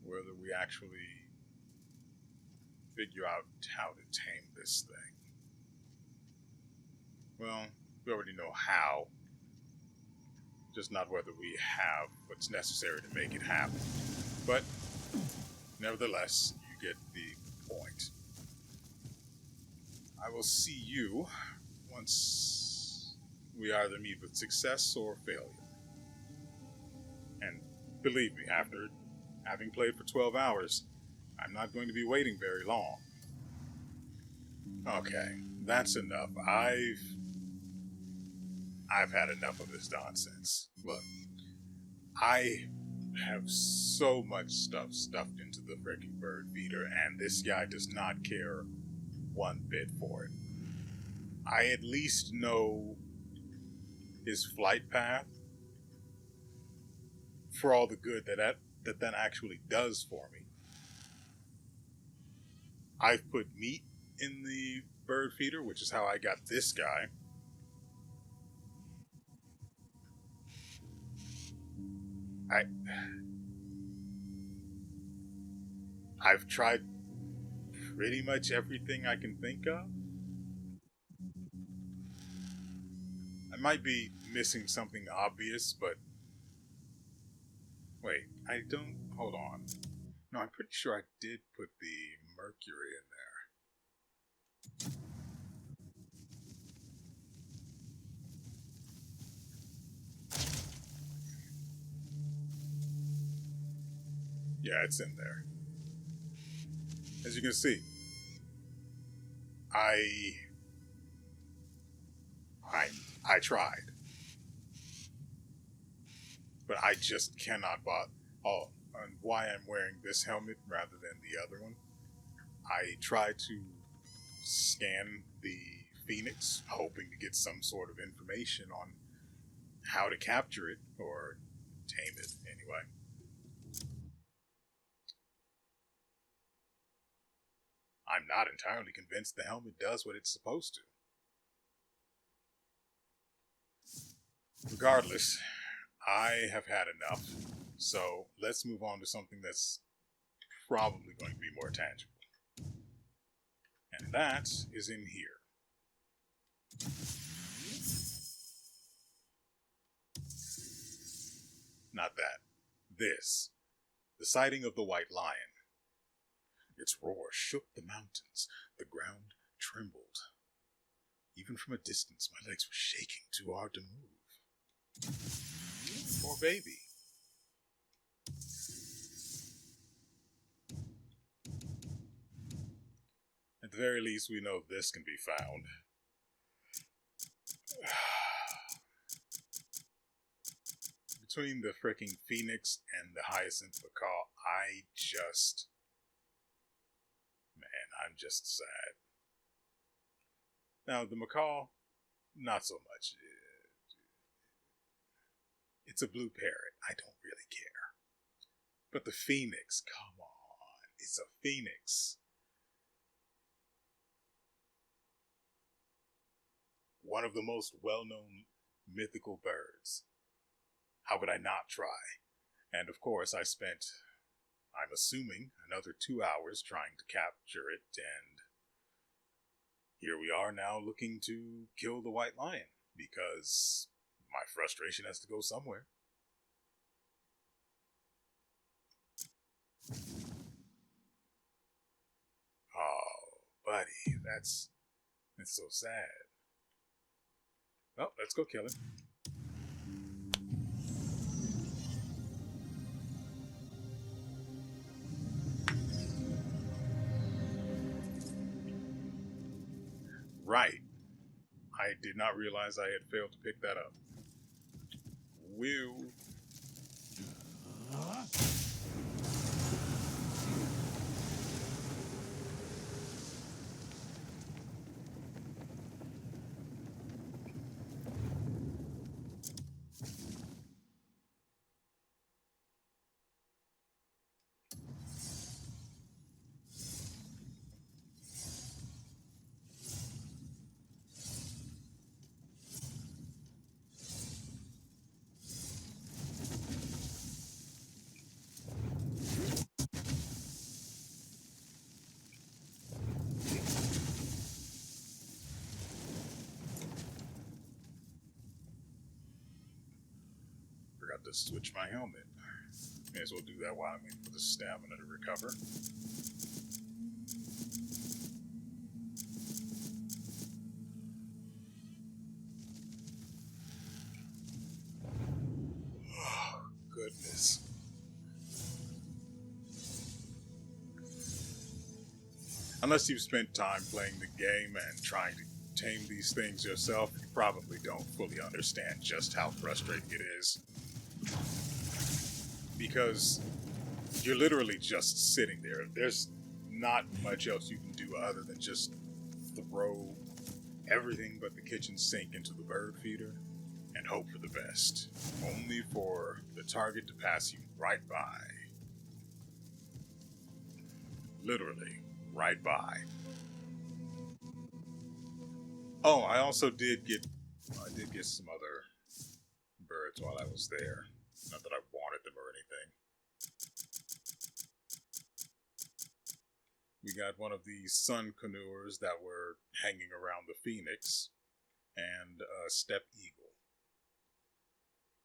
whether we actually figure out how to tame this thing. Well, we already know how, just not whether we have what's necessary to make it happen. But nevertheless, you get the point. I will see you once we either meet with success or failure. And believe me, after having played for 12 hours, I'm not going to be waiting very long. Okay, that's enough. I've had enough of this nonsense. Look, I have so much stuff stuffed into the freaking bird feeder, and this guy does not care one bit for it. I at least know his flight path for all the good that actually does for me. I've put meat in the bird feeder, which is how I got this guy. I've tried pretty much everything I can think of. I might be missing something obvious, but wait, hold on. No, I'm pretty sure I did put the mercury in there. Yeah, it's in there. As you can see, I tried, but I just cannot bother. Oh, and why I'm wearing this helmet rather than the other one. I tried to scan the Phoenix, hoping to get some sort of information on how to capture it, or tame it, anyway. I'm not entirely convinced the helmet does what it's supposed to. Regardless, I have had enough, so let's move on to something that's probably going to be more tangible. And that is in here. Not that. This. The sighting of the White Lion. Its roar shook the mountains. The ground trembled. Even from a distance, my legs were shaking, too hard to move. Poor baby. At the very least, we know this can be found. Between the freaking Phoenix and the Hyacinth Macaw, I'm just sad. Now, the Macaw, not so much. It's a blue parrot. I don't really care. But the Phoenix, come on. It's a Phoenix. One of the most well-known mythical birds. How could I not try? And of course, I spent, I'm assuming, another 2 hours trying to capture it, and here we are now looking to kill the white lion, because my frustration has to go somewhere. Oh, buddy, that's so sad. Well, let's go kill him. Right. I did not realize I had failed to pick that up. Will. Forgot to switch my helmet. May as well do that while I'm waiting for the stamina to recover. Oh, goodness. Unless you've spent time playing the game and trying to tame these things yourself, you probably don't fully understand just how frustrating it is. Because you're literally just sitting there. There's not much else you can do other than just throw everything but the kitchen sink into the bird feeder and hope for the best. Only for the target to pass you right by. Literally, right by. Oh, I also did get some other birds while I was there. Not that I wanted them or anything. We got one of these sun canoers that were hanging around the Phoenix, and a steppe eagle.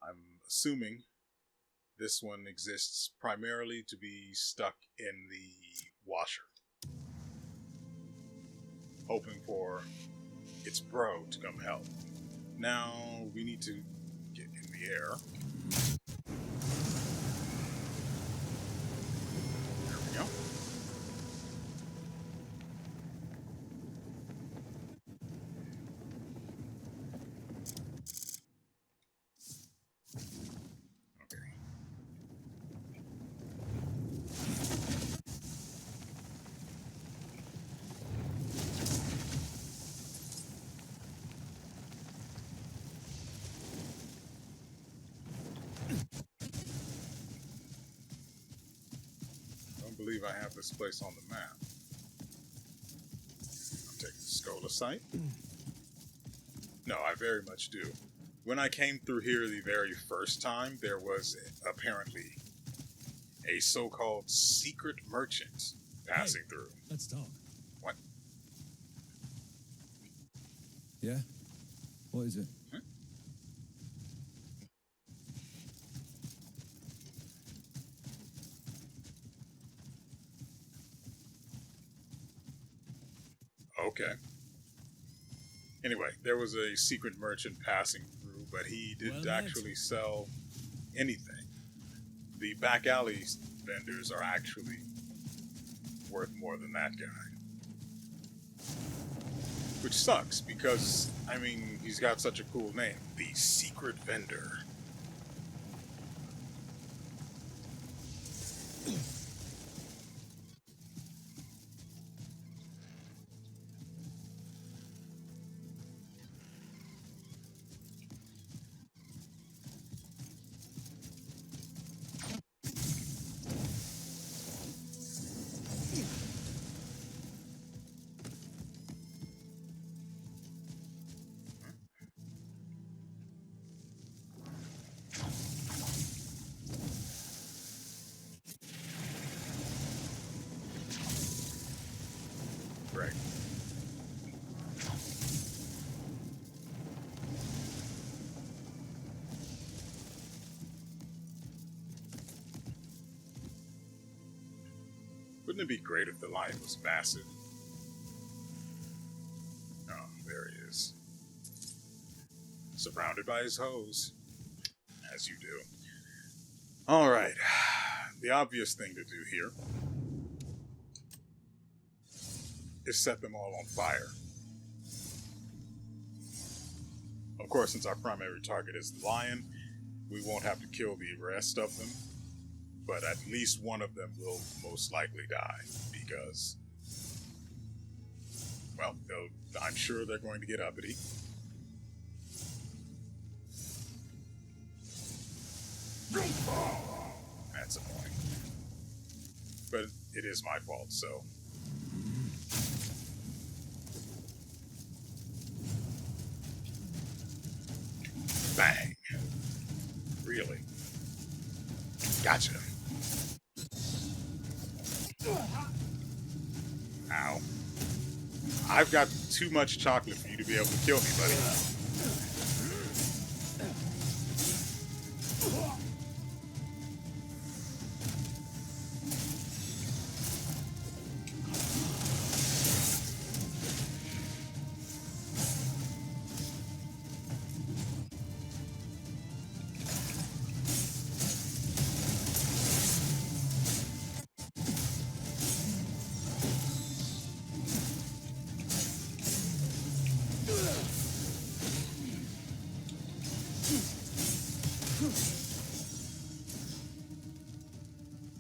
I'm assuming this one exists primarily to be stuck in the washer, hoping for its bro to come help. Now, we need to get in the air. There we go. Okay. I don't believe I have this place on the map. I'll take the Scolasite. No, I very much do. When I came through here the very first time, there was apparently a so-called secret merchant passing through. Let's talk. What? Yeah? What is it? Huh? Okay. Anyway, there was a secret merchant passing through, but he didn't actually sell anything. The back alley vendors are actually worth more than that guy. Which sucks, because, I mean, he's got such a cool name. The Secret Vendor. Right. Wouldn't it be great if the lion was massive? Oh, there he is. Surrounded by his hoes. As you do. Alright. The obvious thing to do here is set them all on fire. Of course, since our primary target is the lion, we won't have to kill the rest of them, but at least one of them will most likely die, because, well, I'm sure they're going to get uppity. That's annoying. But it is my fault, so... Bang. Really? Gotcha. Ow. I've got too much chocolate for you to be able to kill me, buddy.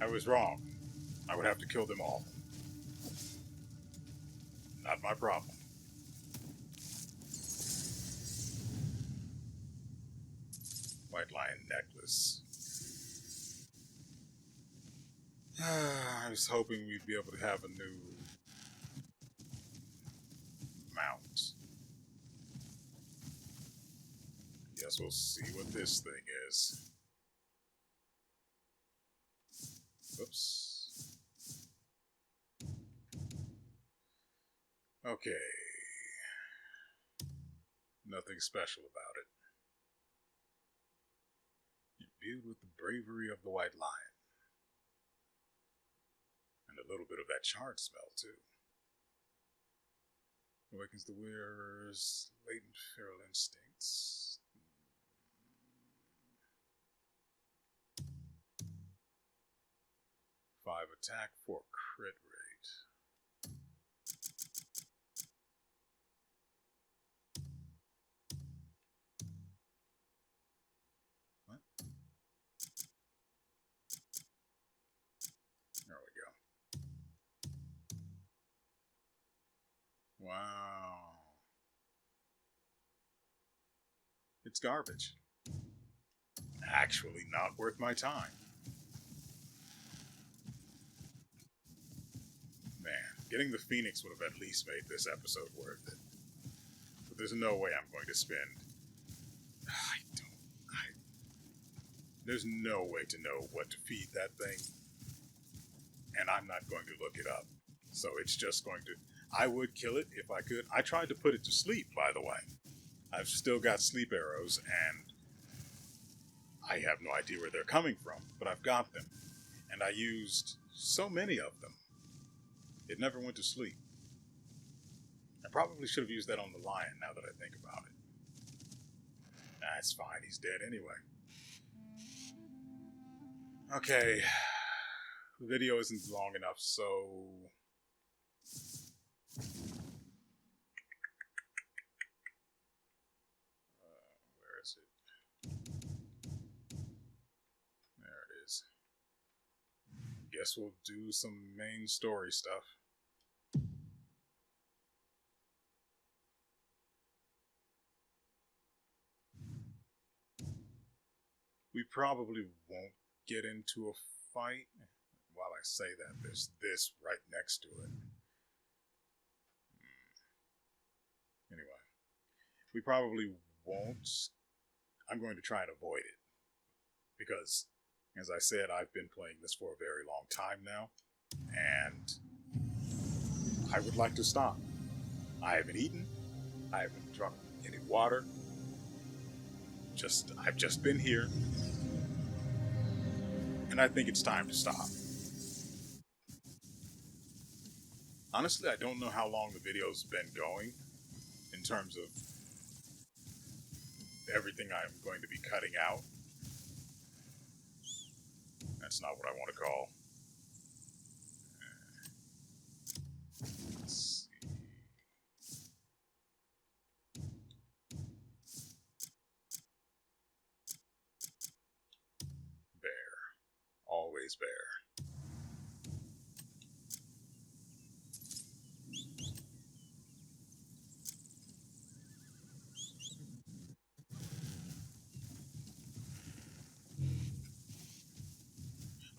I was wrong. I would have to kill them all. Not my problem. White lion necklace. I was hoping we'd be able to have a new mount. Guess we'll see what this thing is. Oops. Okay. Nothing special about it. Imbued with the bravery of the white lion. And a little bit of that charred smell, too. Awakens the wearer's latent feral instincts. 5 attack, 4 crit rate. What? There we go. Wow. It's garbage. Actually not worth my time. Man, getting the Phoenix would have at least made this episode worth it. But there's no way I'm going to spend... There's no way to know what to feed that thing. And I'm not going to look it up. So it's just going to... I would kill it if I could. I tried to put it to sleep, by the way. I've still got sleep arrows, and I have no idea where they're coming from, but I've got them. And I used so many of them. It never went to sleep. I probably should have used that on the lion now that I think about it. That's fine, he's dead anyway. Okay, the video isn't long enough, so... where is it? There it is. Guess we'll do some main story stuff. We probably won't get into a fight. While I say that, there's this right next to it. Anyway, we probably won't. I'm going to try and avoid it. Because, as I said, I've been playing this for a very long time now. And I would like to stop. I haven't eaten. I haven't drunk any water. I've just been here. And I think it's time to stop. Honestly, I don't know how long the video's been going in terms of everything I'm going to be cutting out. That's not what I want to call. Let's see. Always bear.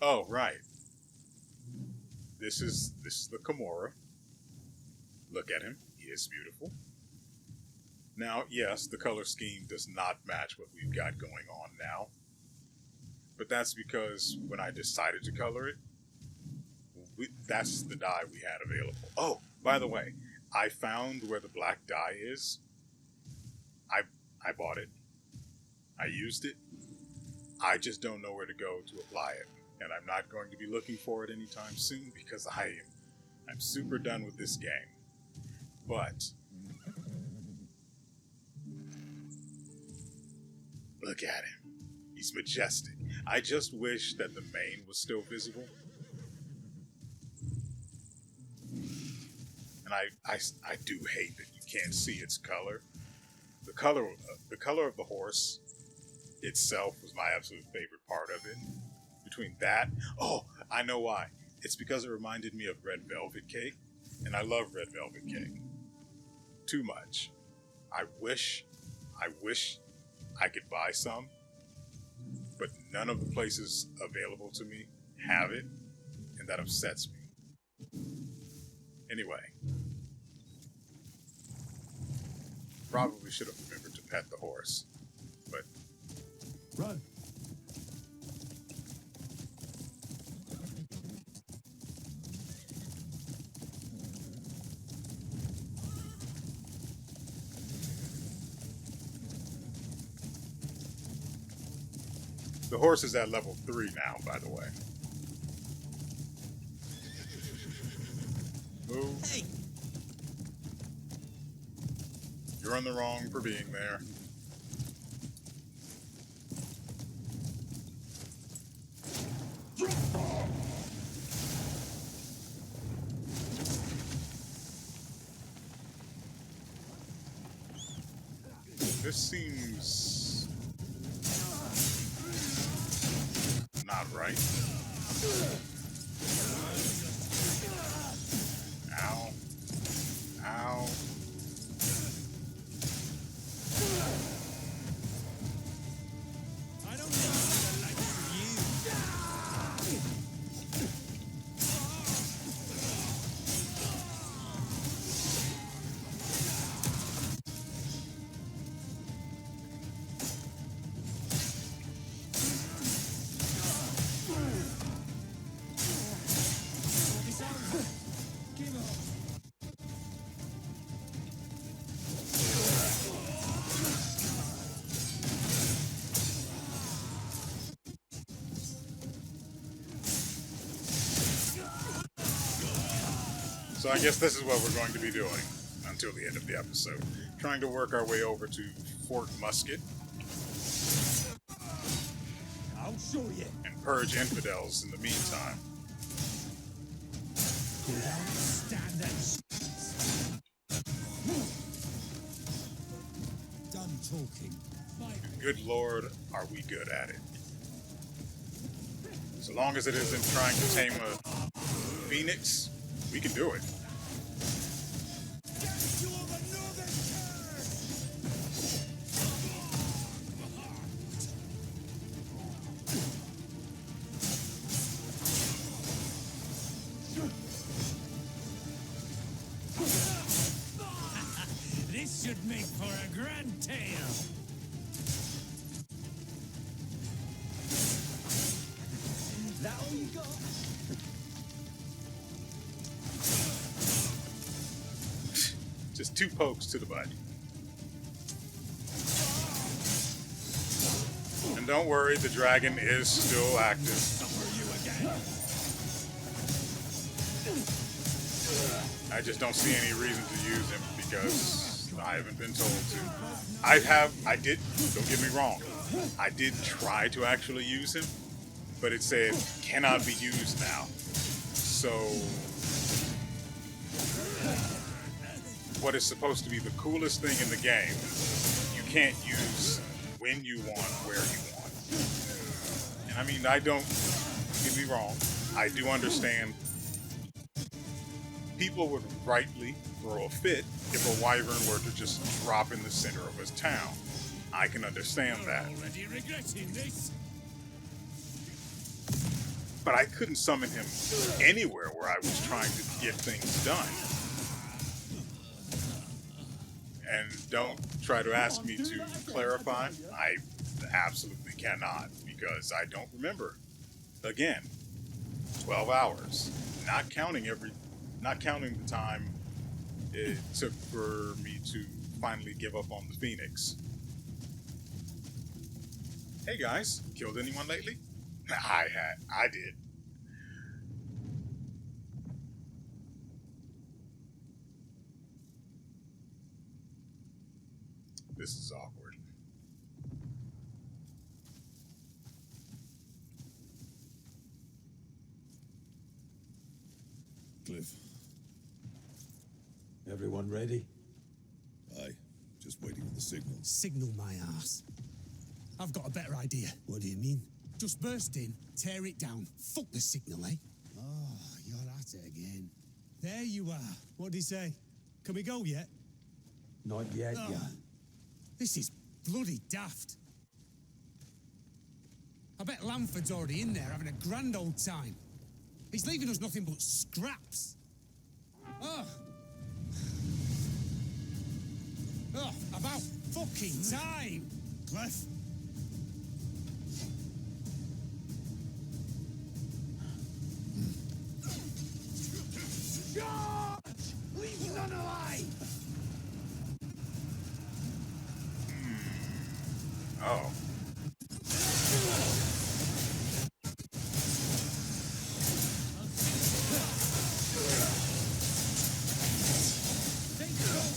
Oh, right. This is the Kimura. Look at him. He is beautiful. Now, yes, the color scheme does not match what we've got going on now. But that's because when I decided to color it, that's the dye we had available. Oh, by the way, I found where the black dye is. I bought it. I used it. I just don't know where to go to apply it. And I'm not going to be looking for it anytime soon because I'm super done with this game. But look at him. He's majestic. I just wish that the mane was still visible. And I do hate that you can't see its color. The color of the horse itself was my absolute favorite part of it. Between that, oh, I know why. It's because it reminded me of red velvet cake, and I love red velvet cake. Too much. I wish I could buy some, but none of the places available to me have it, and that upsets me. Anyway, probably should have remembered to pet the horse, but Run. the horse is at level 3 now, by the way. Move. Hey. You're in the wrong for being there. This seems not right. Ow. Ow. I don't know what I like for you. Give up. So I guess this is what we're going to be doing. until the end of the episode. Trying to work our way over to Fort Musket. I'll show you. And purge infidels in the meantime. Stand and done talking. Good Lord, are we good at it? So long as it isn't trying to tame a phoenix, we can do it. This should make for a grand tale. That all you got? Just 2 pokes to the butt. And don't worry, the dragon is still active. Suffer you again. I just don't see any reason to use him because I haven't been told to. I did, don't get me wrong, I did try to actually use him, but it said cannot be used now. So what is supposed to be the coolest thing in the game, you can't use when you want, where you want. And I mean, don't get me wrong, I do understand people would rightly throw a fit if a wyvern were to just drop in the center of his town. I can understand that. Already regretting this. But I couldn't summon him anywhere where I was trying to get things done. And don't try to ask me to clarify. I absolutely cannot because I don't remember. Again, 12 hours. Not counting the time it took for me to finally give up on the Phoenix. Hey guys, killed anyone lately? I did. This is awkward. Kliff. Everyone ready? Aye. Just waiting on the signal. Signal my ass. I've got a better idea. What do you mean? Just burst in, tear it down. Fuck the signal, eh? Oh, you're at it again. There you are. What'd he say? Can we go yet? Not yet, Oh. yeah. This is bloody daft. I bet Lamford's already in there having a grand old time. He's leaving us nothing but scraps. Oh. Oh, about fucking time. Kliff? Charge! Leave none alive! Oh.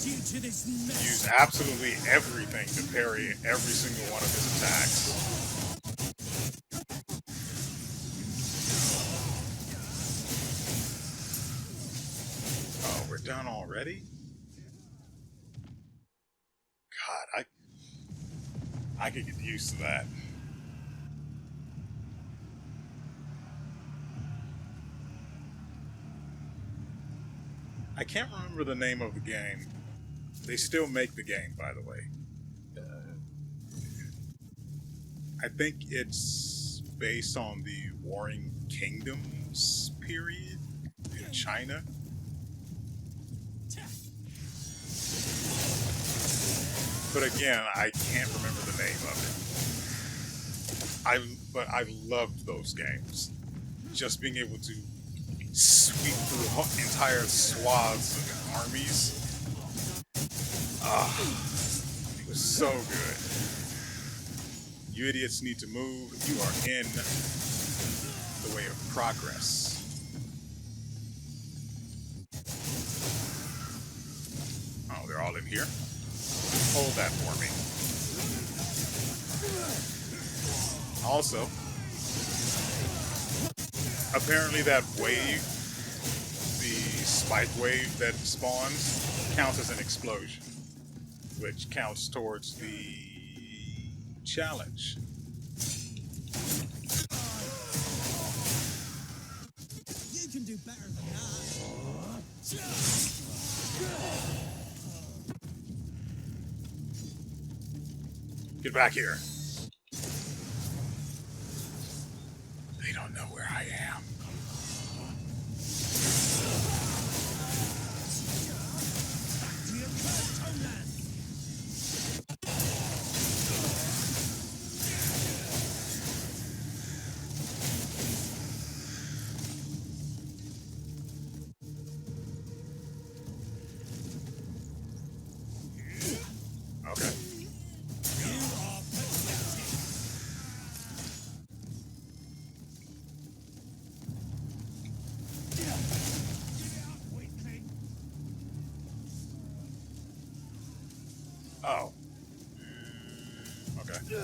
Due to this mess. Use absolutely everything to parry every single one of his attacks. Oh, we're done already? God, I could get used to that. I can't remember the name of the game. They still make the game, by the way. I think it's based on the Warring Kingdoms period in China. But again, I can't remember the name of it. But I loved those games. Just being able to sweep through entire swaths of armies. It was so good. You idiots need to move. You are in the way of progress. while in here. Hold that for me. Also, apparently that wave, the spike wave that spawns, counts as an explosion, which counts towards the challenge. You can do better than that. Get back here. They don't know where I am. To your cursed homeland. Okay. You are pathetic. Get out, weakling. Oh. Okay. You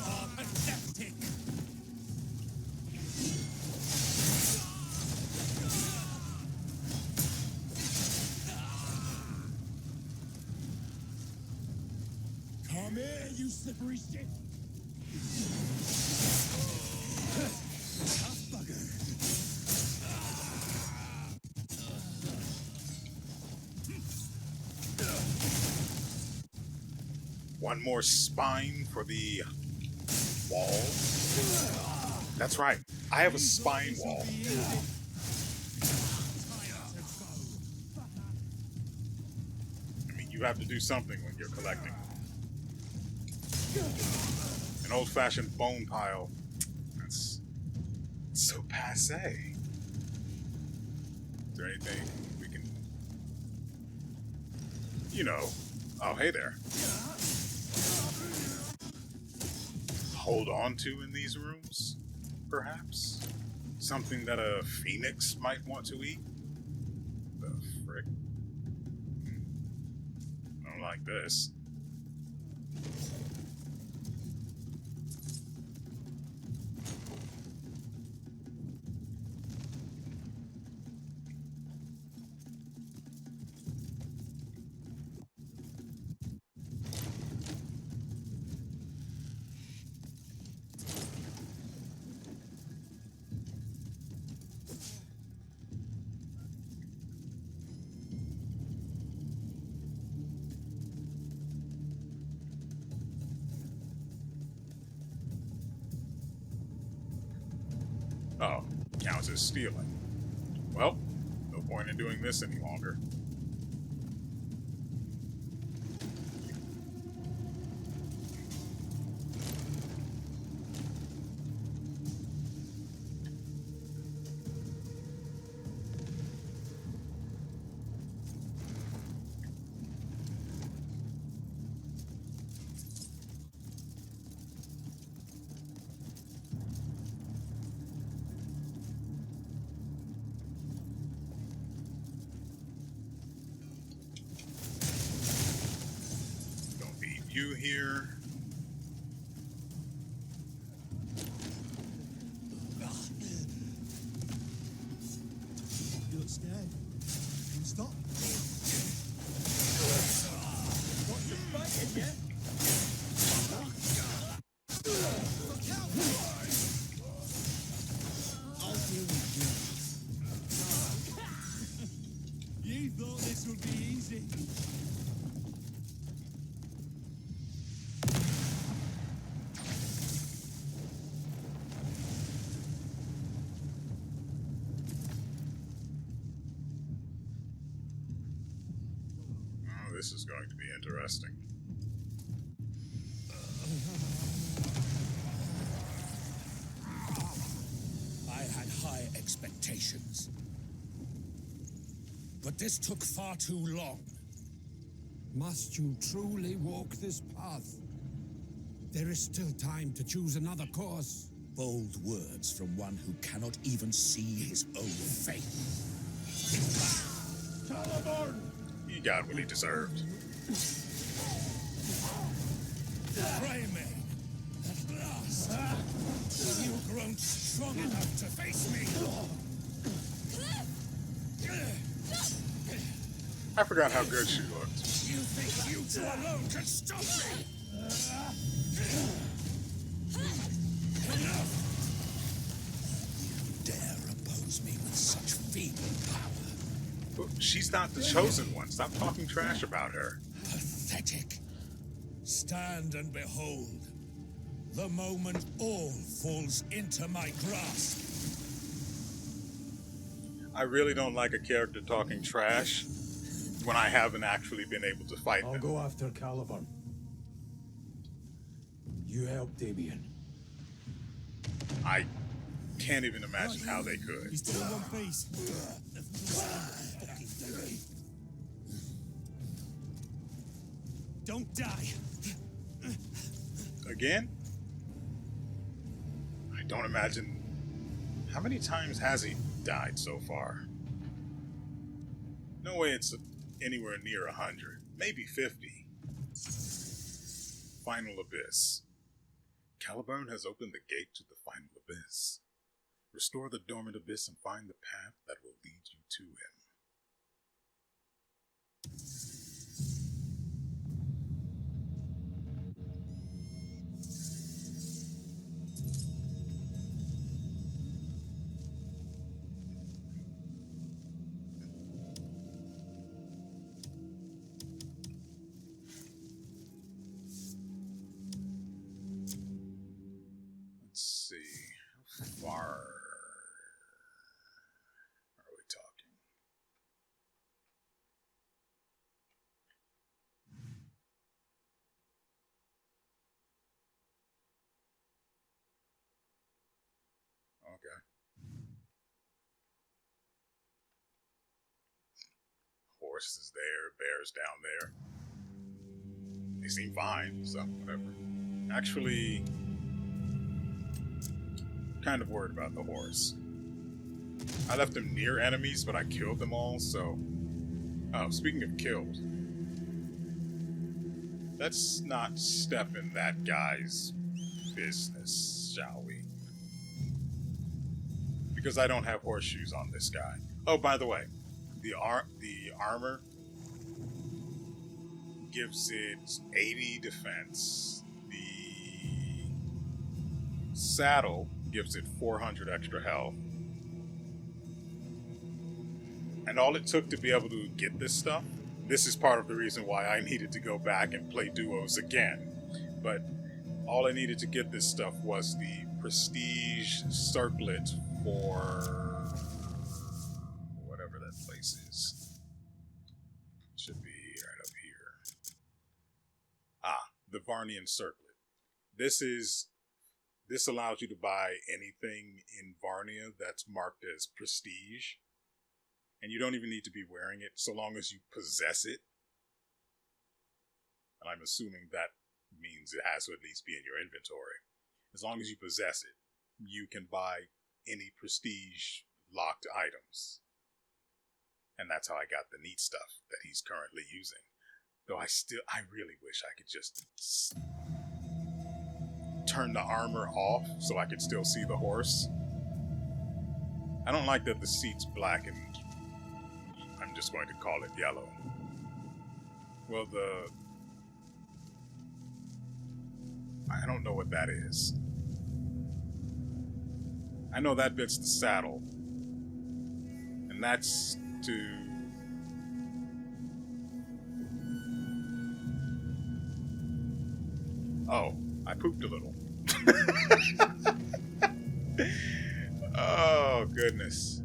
are pathetic. Come here, you slippery shit. Tough bugger. One more spine for the wall. That's right. I have a spine wall. I mean, you have to do something when you're collecting. An old-fashioned bone pile. That's so passé. Is there anything we can... You know. Oh, hey there. Hold on to in these rooms, perhaps? Something that a phoenix might want to eat? The frick? I don't like this. Oh, counts as stealing. Well, no point in doing this any longer. You here? You look scared. Can you stop? What's the fighting yet? Look out! I'll deal with you. You thought this would be easy. This is going to be interesting. I had high expectations. But this took far too long. Must you truly walk this path? There is still time to choose another course. bold words from one who cannot even see his own fate. He got what he deserved. Greymane, at last. Have you grown strong enough to face me? I forgot how good she looked. You think you two alone can stop me? Enough! Dare oppose me with such feeble power. She's not the chosen one. Stop talking trash about her. Pathetic. Stand and behold. The moment all falls into my grasp. I really don't like a character talking trash when I haven't actually been able to fight I'll them. go after Caliban. You help Damien. I can't even imagine how they could. He's still in one piece. Don't die. Again? I don't imagine... How many times has he died so far? No way it's anywhere near 100. Maybe 50. Final Abyss. Caliban has opened the gate to the Final Abyss. Restore the dormant abyss and find the path that will lead you to him. Let's see. How far are we talking? Okay. Horse is there, bear's down there. They seem fine, so whatever. Actually, kind of worried about the horse. I left them near enemies, but I killed them all, so... Oh, speaking of killed. Let's not step in that guy's business, shall we? Because I don't have horseshoes on this guy. Oh, by the way, the armor gives it 80 defense. The saddle gives it 400 extra health. And all it took to be able to get this stuff, this is part of the reason why I needed to go back and play duos again. But all I needed to get this stuff was the prestige circlet for whatever that place is. Should be right up here. Ah, the Varnian circlet. This allows you to buy anything in Varnia that's marked as prestige. And you don't even need to be wearing it so long as you possess it. And I'm assuming that means it has to at least be in your inventory. As long as you possess it, you can buy any prestige locked items. And that's how I got the neat stuff that he's currently using. Though I really wish I could just turn the armor off so I could still see the horse. I don't like that the seat's black and I'm just going to call it yellow. Well, I don't know what that is. I know that bit's the saddle. And that's to... Oh, I pooped a little. Oh, goodness.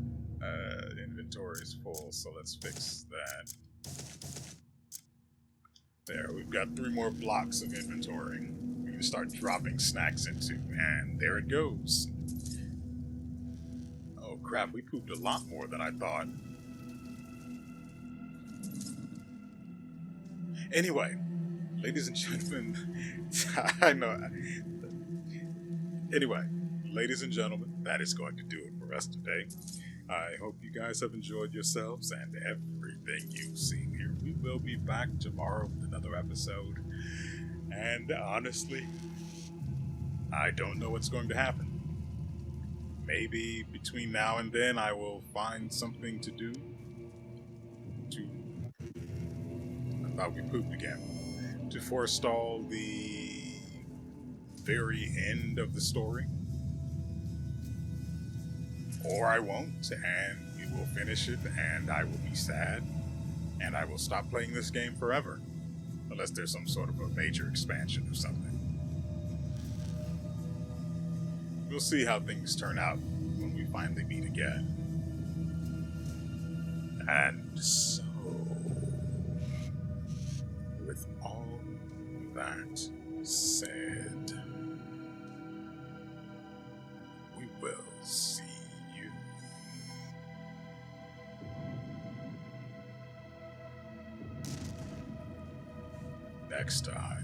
Inventory is full, so let's fix that. There, we've got 3 more blocks of inventory. We can start dropping snacks into, and there it goes. Oh crap, we pooped a lot more than I thought. Anyway, ladies and gentlemen, I know. Anyway, ladies and gentlemen, that is going to do it for us today. I hope you guys have enjoyed yourselves and everything you've seen here. We will be back tomorrow with another episode. And honestly, I don't know what's going to happen. Maybe between now and then I will find something to do. I thought we pooped again. To forestall the very end of the story. Or I won't, and we will finish it, and I will be sad, and I will stop playing this game forever. Unless there's some sort of a major expansion or something. We'll see how things turn out when we finally meet again. And so, with all that said, we will see you next time.